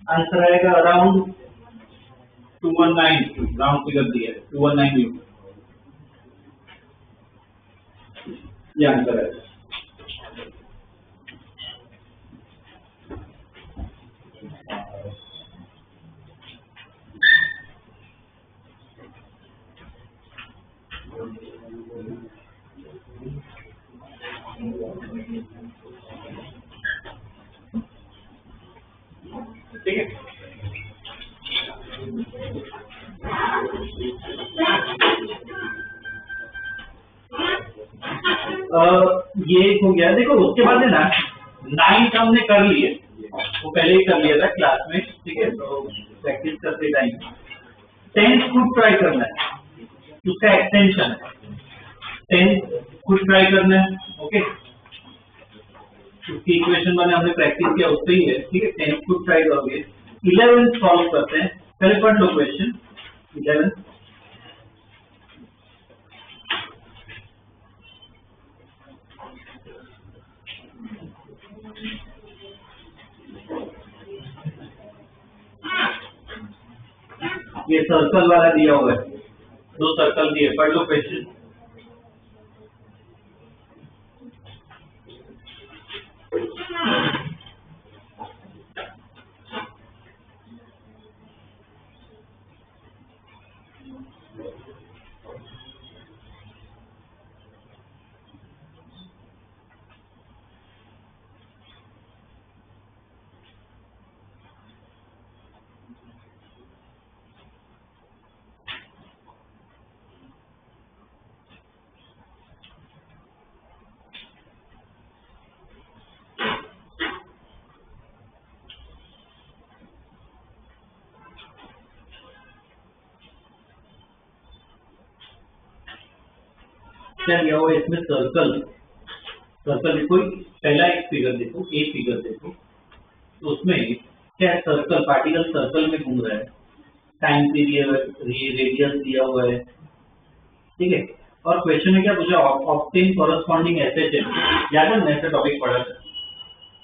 आंसर आएगा अराउंड 219, राउंड फिगर दिया है 219 न्यूटन, ये आंसर है। ठीक है, ये हो गया। देखो उसके बाद है ना, 9 हमने कर लिए, वो पहले ही कर लिया था क्लास में, ठीक है, तो प्रैक्टिस करते टाइम 10 खुद ट्राई करना है, उसका एक्सटेंशन 10 खुद ट्राई करना है, ओके। उसकी इक्वेशन मैंने हमने प्रैक्टिस किया उससे ही है, ठीक है। 10 खुद ट्राई करोगे। 11 सॉल्व करते हैं, पहले पढ़ लो क्वेश्चन 11। ये सर्कल वाला दिया हुआ है, 2 सर्कल दिए, पढ़ लो क्वेश्चन। क्या लिया हुआ इसमें, सर्कल। सर्कल देखो, पहला एक फिगर देखो, एक फिगर देखो, तो उसमें क्या सर्कल, पार्टिकल सर्कल में घूम रहा है, टाइम पीरियड रेडियस दिया हुआ है, ठीक है। और क्वेश्चन में क्या पूछा, ऑब्टेन कॉरेस्पॉन्डिंग एसएचएम, याद है ऐसा टॉपिक पढ़ा था।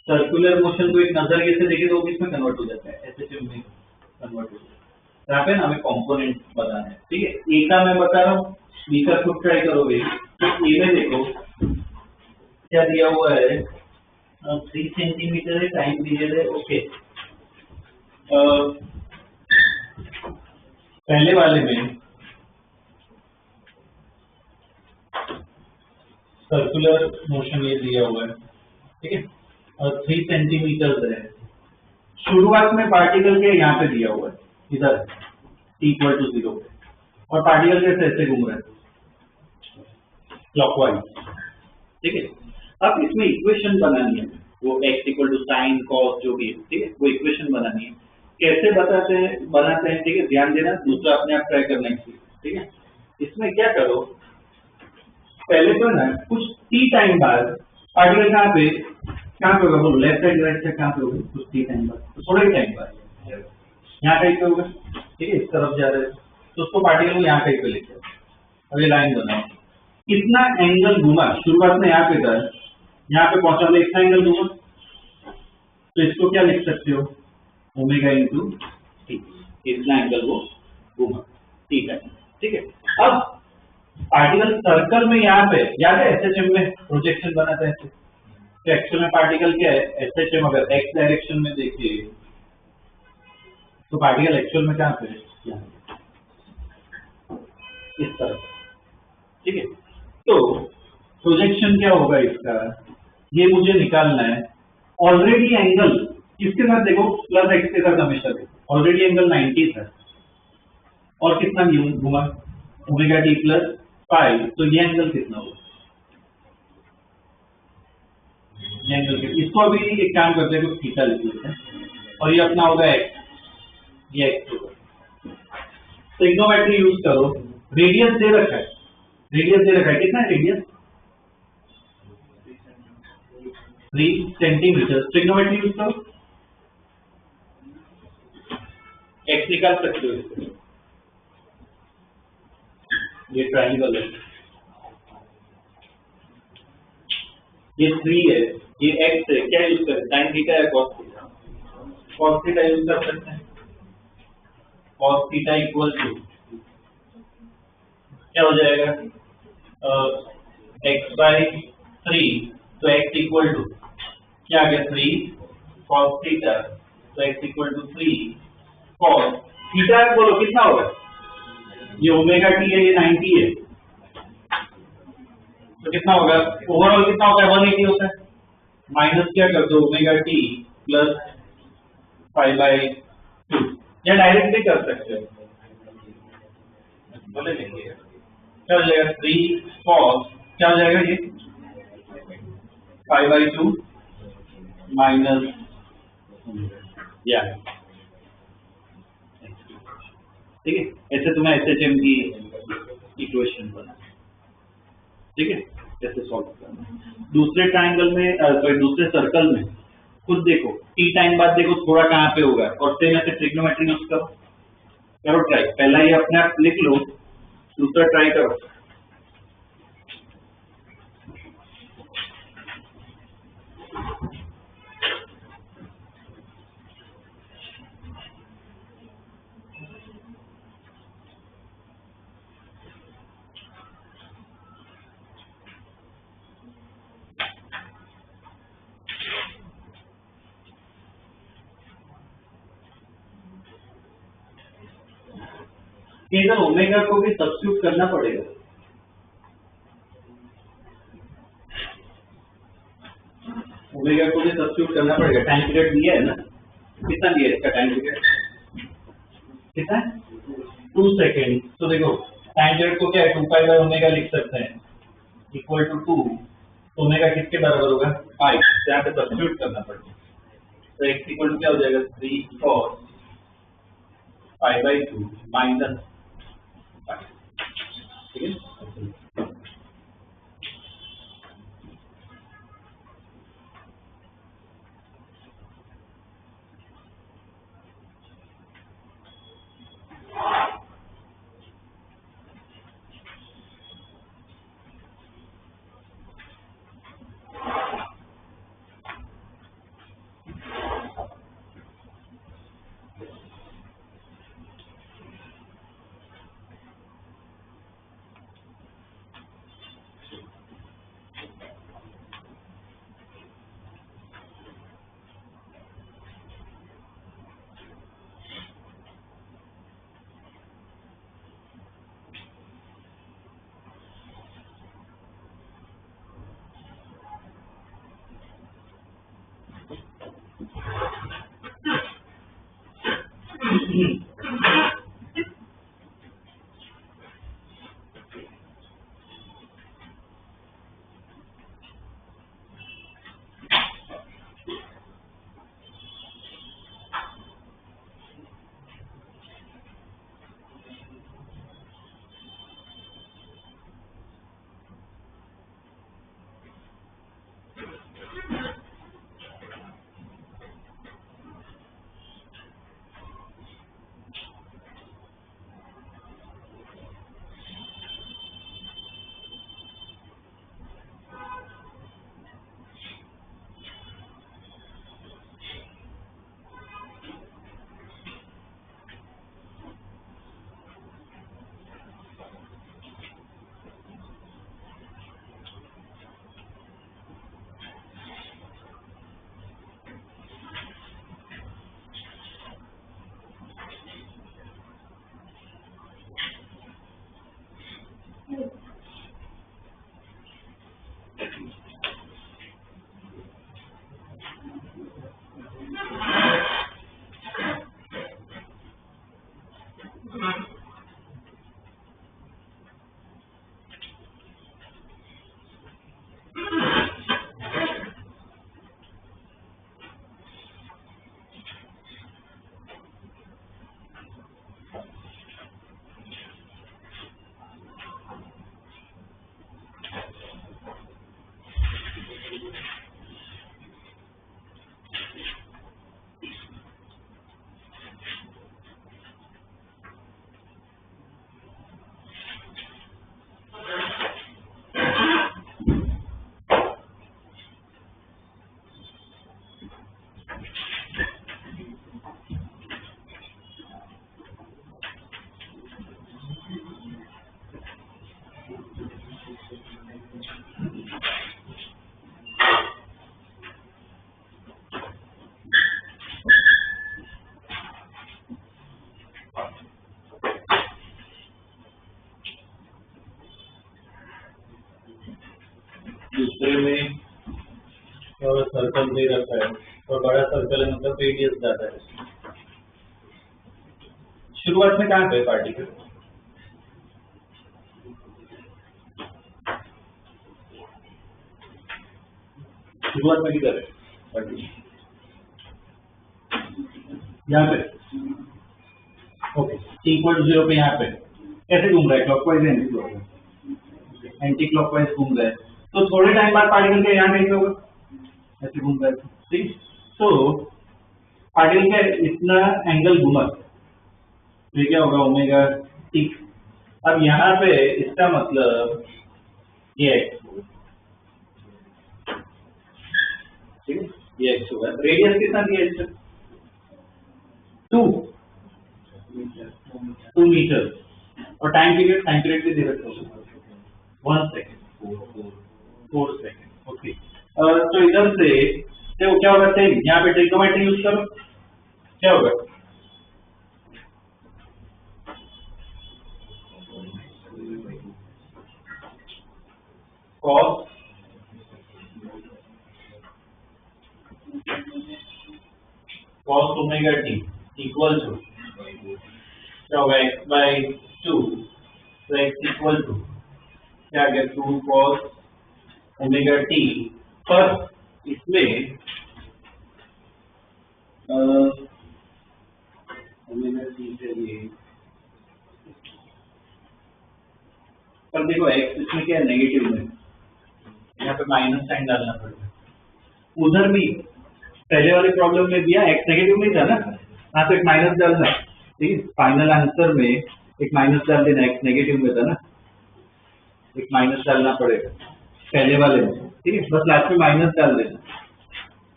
सर्कुलर मोशन को एक नजरिए से देखे तो किसमें कन्वर्ट हो जाता है, एसएचएम में कन्वर्ट हो जाता है। यहाँ पे ना हमें कंपोनेंट बताना है, ठीक है। ए का मैं बता रहा हूँ, बी का खुद ट्राई करोगे। तो ए में देखो क्या दिया हुआ है, 3 सेंटीमीटर है, टाइम पीरियड है, ओके। पहले वाले में सर्कुलर मोशन ये दिया हुआ है, ठीक है, और 3 सेंटीमीटर है। शुरुआत में पार्टिकल के यहाँ पे दिया हुआ है, इधर t=0 पे, और पार्टिकल कैसे ऐसे घूम रहा है क्लॉकवाइज, ठीक है। अब इसमें इक्वेशन बनानी है, वो x=sin cos जो भी है, ठीक है, वो इक्वेशन बनानी है। कैसे बनाते हैं, ठीक है, ध्यान देना, दूसरा अपने आप ट्राई करना है, ठीक है। इसमें क्या करो, पहले तो ना कुछ t टाइम बाद पार्टिकल कहाँ पे होगा, बोलो लेफ्ट साइड राइट साइड कहाँ पे होगा, कुछ t टाइम बाद, तो थोड़ा ही टाइम बाद यहाँ कहीं पे होगा, ठीक है, इस तरफ जा रहे हैं तो उसको पार्टिकल को यहाँ कहीं पे लेके आओ। अब ये लाइन बनाओ, कितना एंगल घूमा, शुरुआत में यहाँ पे था, यहाँ पे पहुंचा तो इतना एंगल घूमा, तो इसको क्या लिख सकते हो, ओमेगा इंटू टी, इतना एंगल वो घूमा, ठीक है, ठीक है। अब पार्टिकल सर्कल में यहाँ पे याद है एसएचएम में प्रोजेक्शन बनाते हैं, तो एक्चुअल में पार्टिकल क्या है, एसएचएम अगर एक्स डायरेक्शन में देखिए तो पार्टिकल एक्चुअल में कहाँ पे है, इस तरफ, ठीक है। तो प्रोजेक्शन क्या होगा इसका, ये मुझे निकालना है। ऑलरेडी एंगल किसके साथ देखो, प्लस एक्स के साथ हमेशा देखो, ऑलरेडी एंगल 90 था, और कितना घुमा, ओमेगा टी प्लस पाई, तो ये एंगल कितना होगा, ये एंगल कितना, इसको अभी एक काम करते हैं, कुछ थीटा लिख लेते हैं, और ये अपना होगा एक्स, ये एक्स होगा। ट्रिग्नोमेट्री यूज करो, रेडियस दे रखा है, रेडियस दे रखा है, कितना है रेडियस, 3 सेंटीमीटर। ट्रिग्नोमेट्री यूज करो, एक्स निकाल सकते हो इससे, ये ट्रायंगल है, ये 3 है, ये एक्स है, क्या यूज करें, साइन थीटा या cos theta, cos theta use कर सकते हैं। कॉस थीटा इक्वल टू क्या हो जाएगा, x/3, तो x इक्वल टू क्या आ गया, 3 cos थीटा, तो x equal to 3 cos theta, बोलो कितना होगा, ये ओमेगा टी है, ये 90 है, तो कितना होगा, ओवरऑल कितना होता है, 180 होता है, माइनस क्या कर दो ओमेगा टी प्लस 5/2, या डायरेक्ट भी कर सकते हो, बोले देखिए क्या हो जाएगा, 3 cos क्या हो जाएगा, ये 5/2 माइनस, या ठीक है। ऐसे तुम्हें एसएचएम की इक्वेशन बना, ठीक है, ऐसे सॉल्व करना। दूसरे ट्रायंगल में सॉरी दूसरे सर्कल में खुद देखो, टी टाइम बाद देखो थोड़ा कहाँ पे होगा, और सेम ऐसे ट्रिग्नोमेट्री यूज करो ट्राई, पहला ये अपने आप लिख लो, दूसरा ट्राई करो। इधर ओमेगा को भी सब्स्टिट्यूट करना पड़ेगा, ओमेगा को भी सब्स्टिट्यूट करना पड़ेगा, टाइम पीरियड दिया है ना, कितना दिया है इसका टाइम पीरियड, कितना 2 सेकेंड, तो देखो टाइम पीरियड को क्या है 2π/ओमेगा लिख सकते हैं, इक्वल टू 2, ओमेगा किसके बराबर होगा 5, यहाँ पे सब्स्टिट्यूट करना पड़ेगा, तो x इक्वल टू क्या हो जाएगा 3 cos π/2 माइनस 5, ठीक है। दूसरे में और सर्कल दे रखा है और बड़ा सर्कल है मतलब रेडियस ज्यादा है। शुरुआत में कहाँ पे पार्टिकल? शुरुआत में किधर है पार्टिकल? यहाँ पे। ओके, इक्वल 0 पे यहाँ पे कैसे घूम रहा है? Clockwise anti clockwise? Anti clockwise घूम रहा है, तो थोड़े टाइम बाद पार्टिकल का यहाँ कहीं पे होगा, ऐसे घूम रहा है। ठीक, तो पार्टिकल का इतना एंगल घूमा तो क्या होगा? Omega T. अब यहाँ पे इसका मतलब ये एक्स होगा, ठीक है, ये एक्स होगा। रेडियस कितना दिया इसका? 2 मीटर। और टाइम पीरियड भी दे रखा होगा 1 सेकेंड, 4 सेकेंड। ओके, तो इधर से तो क्या होगा? सेम यहाँ पे ट्रिग्नोमेट्री यूज करो, क्या होगा? cos omega t equal to क्या होगा? x बाई 2, तो x इक्वल टू क्या आ गया? 2 cos ओमेगा टी। पर इसमें ओमेगा टी के लिए पर देखो x इसमें क्या है? नेगेटिव में, यहाँ पे माइनस साइन डालना पड़ेगा। उधर भी पहले वाले प्रॉब्लम में दिया x नेगेटिव नहीं था ना, यहाँ तो एक माइनस डालना, ठीक है। फाइनल आंसर में एक माइनस डाल देना, x नेगेटिव में था ना, एक माइनस डालना पड़ेगा पहले वाले में, ठीक है। बस लास्ट में माइनस डाल देना,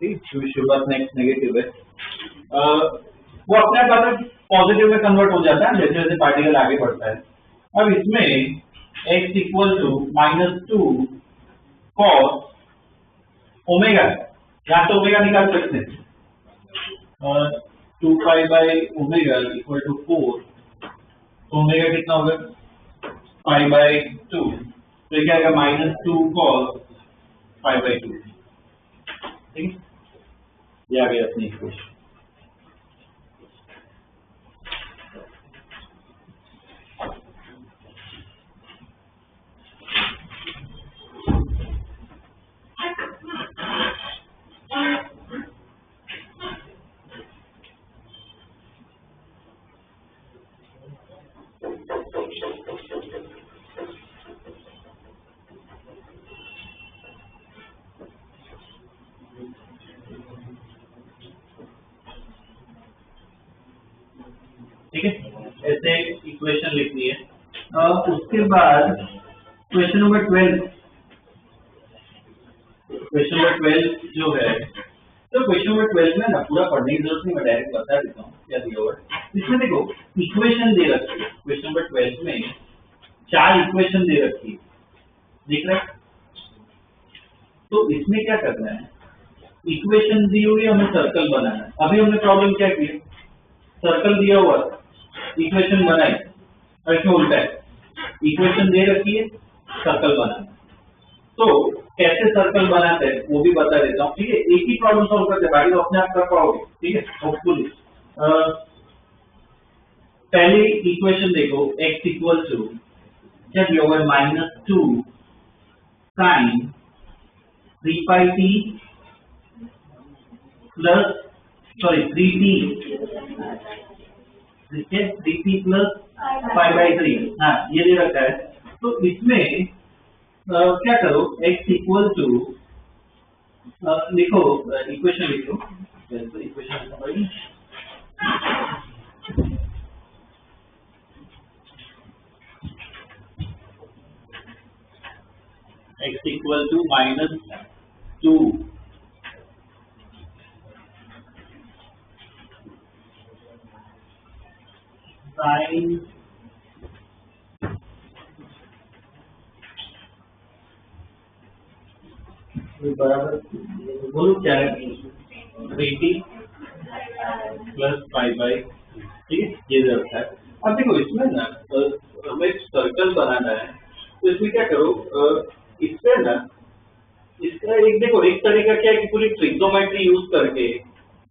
ठीक है। शुरुआत में x नेगेटिव है, वो अपने आप पॉजिटिव में कन्वर्ट हो जाता है जैसे जैसे पार्टिकल आगे बढ़ता है। अब इसमें x equal to -2 cos omega, यहाँ तो ओमेगा निकाल सकते हैं, 2 pi by omega equal to 4, तो ओमेगा कितना होगा? पाई बाई 2, तो ये क्या आएगा? -2 cos पाई बाई 2, ठीक है। ये आ गया अपनी इक्वेशन। ठीक है, ऐसे इक्वेशन लिखनी है। उसके बाद क्वेश्चन नंबर 12, क्वेश्चन नंबर 12 जो है, तो क्वेश्चन नंबर 12 में ना पूरा पढ़ने की जरूरत नहीं, मैं डायरेक्ट बता देता हूँ क्या दिया हुआ है। इसमें देखो इक्वेशन दे रखी है, क्वेश्चन नंबर 12 में 4 इक्वेशन दे रखी है, देख रहे? तो इसमें क्या करना है? इक्वेशन दी हुई है, हमें सर्कल बनाना है। अभी हमने प्रॉब्लम क्या की? सर्कल दिया हुआ, इक्वेशन बनाई, और इसमें उल्टा है, इक्वेशन दे रखी है, सर्कल बनाना। तो कैसे सर्कल बनाते हैं वो भी बता देता हूँ, ठीक है। एक ही प्रॉब्लम सॉल्व करते हैं, बाकी तो अपने आप कर पाओगे, ठीक है, होपफुली। पहली इक्वेशन देखो, x इक्वल टू क्या दिया हुआ है? -2 साइन 3 पाई t प्लस 3t, ठीक है, 3t प्लस पाई बाई 3, हाँ ये दे रखा है। तो इसमें क्या करो? x इक्वल टू लिखो, इक्वेशन लिखो, equation x equal to -2 sine बराबर बोलो क्या है? 3t प्लस पाई बाई, ठीक है, ये रखा है। अब देखो इसमें ना हमें सर्कल बनाना है, तो इसमें क्या करो? इससे ना तरीका क्या है कि पूरी ट्रिग्नोमेट्री यूज करके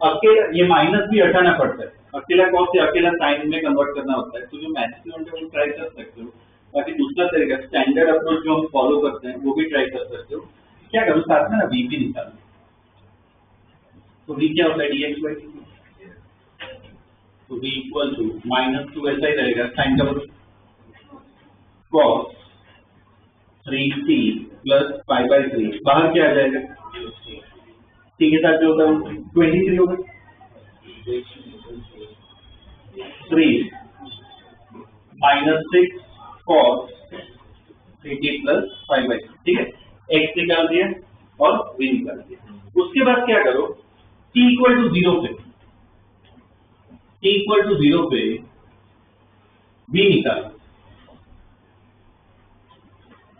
अकेला ये माइनस भी हटाना पड़ता है, अकेला कॉस से अकेला साइन में कन्वर्ट करना होता है, तो जो मैक्सिमम है वो ट्राई कर सकते हो। बाकी दूसरा तरीका स्टैंडर्ड अप्रोच जो हम फॉलो करते हैं वो भी ट्राई कर सकते हो। क्या करूँ साथ में ना v भी निकालना, तो v क्या होता है dx by dt, तो v इक्वल टू -2 ऐसा ही रहेगा साइन का cos 3t plus pi by 3, बाहर क्या आ जाएगा t के साथ जो होता है 23 होगा, 3 -6 cos 3t plus pi by 3, ठीक है। x निकाल दिया और v निकाल दिया। उसके बाद क्या करो, t इक्वल टू 0 पे, t इक्वल टू 0 पे v निकालो,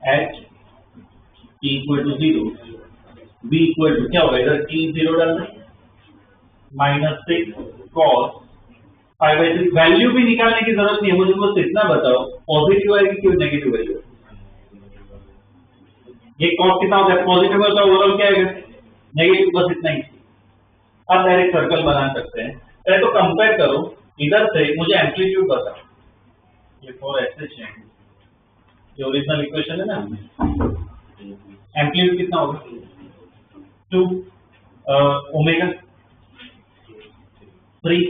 at t equal to 0 v equal to क्या होगा, इधर t 0 डालना, -6 cos पाई बाई 3, वैल्यू भी निकालने की जरूरत नहीं है, मुझे बस इतना बताओ पॉजिटिव आएगी कि नेगेटिव आएगी। ये cos कितना होता है, पॉजिटिव होता है, ओवरऑल क्या आएगा नेगेटिव, बस इतना ही। अब डायरेक्ट सर्कल बना सकते हैं, पहले तो कंपेयर करो, इधर से मुझे एम्पलीट्यूड बताओ, ये 4SH है, ये ओरिजिनल इक्वेशन है ना, एम्पलीट्यूड कितना होगा 2 ओमेगा 3,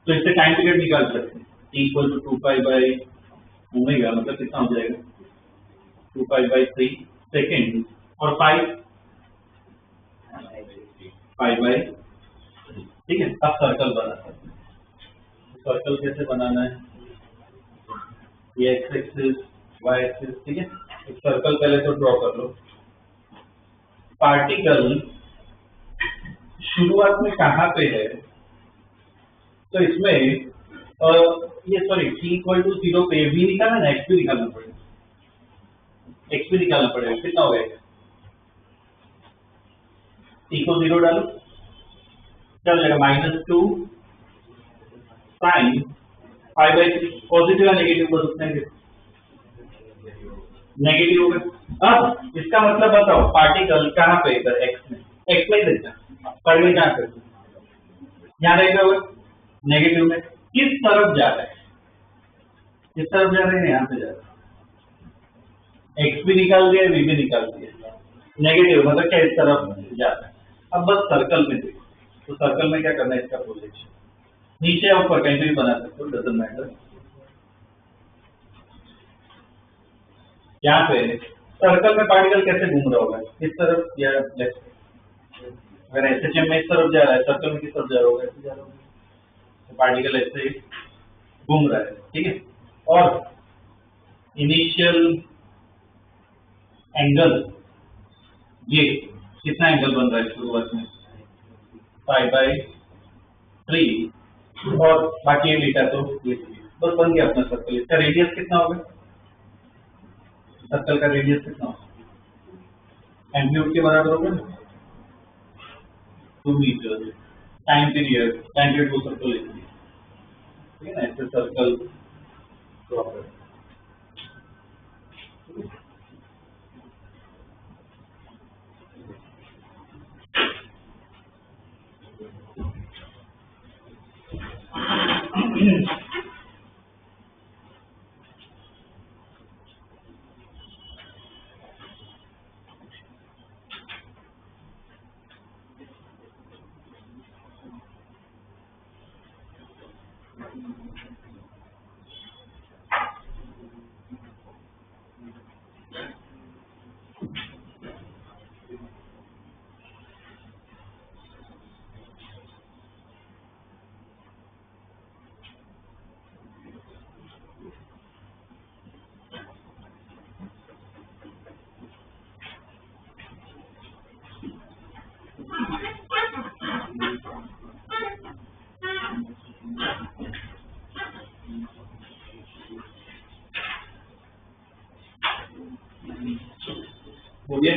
तो इससे टाइम पीरियड निकाल सकते हैं, t equal to 2 pi by omega, मतलब कितना हो जाएगा 2 पाई बाई 3 सेकेंड, और पाई बाई, ठीक है। अब सर्कल बना सकते हैं, सर्कल कैसे बनाना है, ये एक्स एक्सिस वाई एक्सिस, ठीक है। एक सर्कल पहले तो ड्रॉ कर लो, पार्टिकल शुरुआत में कहाँ पे है, तो इसमें ये सॉरी t इक्वल टू 0 पे v निकालना ना, x भी निकालना पड़ेगा, x भी निकालना पड़ेगा, कितना हो गया, t को 0 डालो, क्या हो जाएगा -2 साइन पाई बाई 3, पॉजिटिव या नेगेटिव बस उतना ही नेगेटिव होगा। अब इसका मतलब बताओ पार्टिकल कहाँ पे, इधर x में देखना, पढ़ने कहाँ पे, यहाँ रहेगा नेगेटिव में, किस तरफ जा रहा है, किस तरफ जा रहे हैं, यहाँ पे जा रहा है, x भी निकाल दिया v भी निकाल दिया, नेगेटिव मतलब क्या इस तरफ जा रहा है। अब बस सर्कल में देखो, तो सर्कल में क्या करना है, इसका प्रोजेक्शन नीचे और ऊपर कहीं भी बना सकते हो, डजंट मैटर। यहाँ पे सर्कल में पार्टिकल कैसे घूम रहा होगा, इस तरफ या लेफ्ट, अगर SHM में इस तरफ जा रहा है, सर्कल में किस तरफ जा रहा होगा, ऐसे जा रहा होगा, तो पार्टिकल ऐसे घूम रहा है, ठीक है। और इनिशियल एंगल, ये कितना एंगल बन रहा है शुरुआत में, पाई बाई 3, और बाकी ये बीटा, तो बस बन गया अपना सर्कल। इसका रेडियस कितना होगा, सर्कल का रेडियस कितना होगा, एम्पलीट्यूड के बराबर होगा ना, 2 मीटर, टाइम पीरियड वो सर्कल लिखिए, ठीक है ना, ऐसे सर्कल प्रॉपर। हो गया,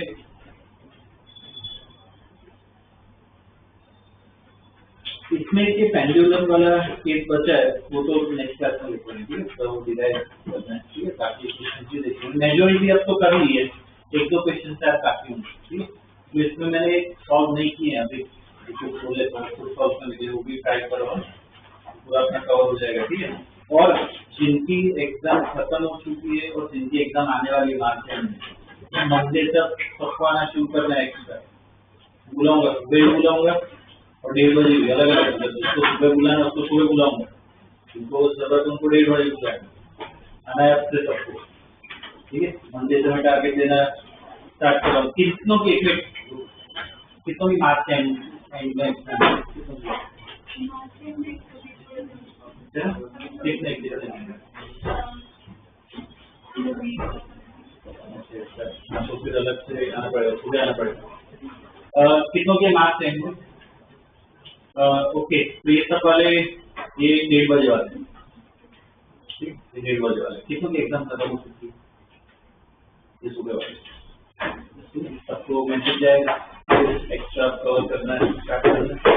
इसमें ये पेंडुलम वाला केस बचा है, वो तो नेक्स्ट क्लास में लिखेंगे, तो वो डिराइव करना है, ठीक है। बाकी क्वेश्चन भी देखेंगे, मेजॉरिटी अब तो कर ली है, 1-2 क्वेश्चन से आप काफी होंगे, ठीक है। तो इसमें मैंने सॉल्व नहीं किए हैं अभी, जो बोले तो खुद सॉल्व करने के लिए वो भी ट्राई करो, पूरा अपना कवर हो जाएगा, ठीक है। और जिनकी एग्जाम खत्म हो चुकी है और जिनकी एग्जाम आने वाली मार्च में, मंडे तक सबको आना शुरू करना है एक्स्ट्रा। बुलाऊंगा, सुबह बुलाऊंगा और 1:30 बजे भी अलग अलग, उसको सुबह बुलाना, उसको सुबह बुलाऊंगा, उनको जरूरत उनको 1:30 बजे बुलाएंगे, आना है आपसे सबको, ठीक है। मंडे से मैं टारगेट देना स्टार्ट कर रहा हूँ। कितनों की कितनों की मार्च है कितने तो फिर अलग से आना पड़ेगा, सुबह आना पड़ेगा। कितनों के मार्क्स रहेंगे? ओके, तो ये सब वाले ये 1:30 बजे वाले, ठीक, 1:30 बजे वाले कितनों की एग्जाम खत्म हो चुकी है? ये सुबह वाले सबको मैसेज जाएगा, एक्स्ट्रा कवर करना है, स्टार्ट करना है।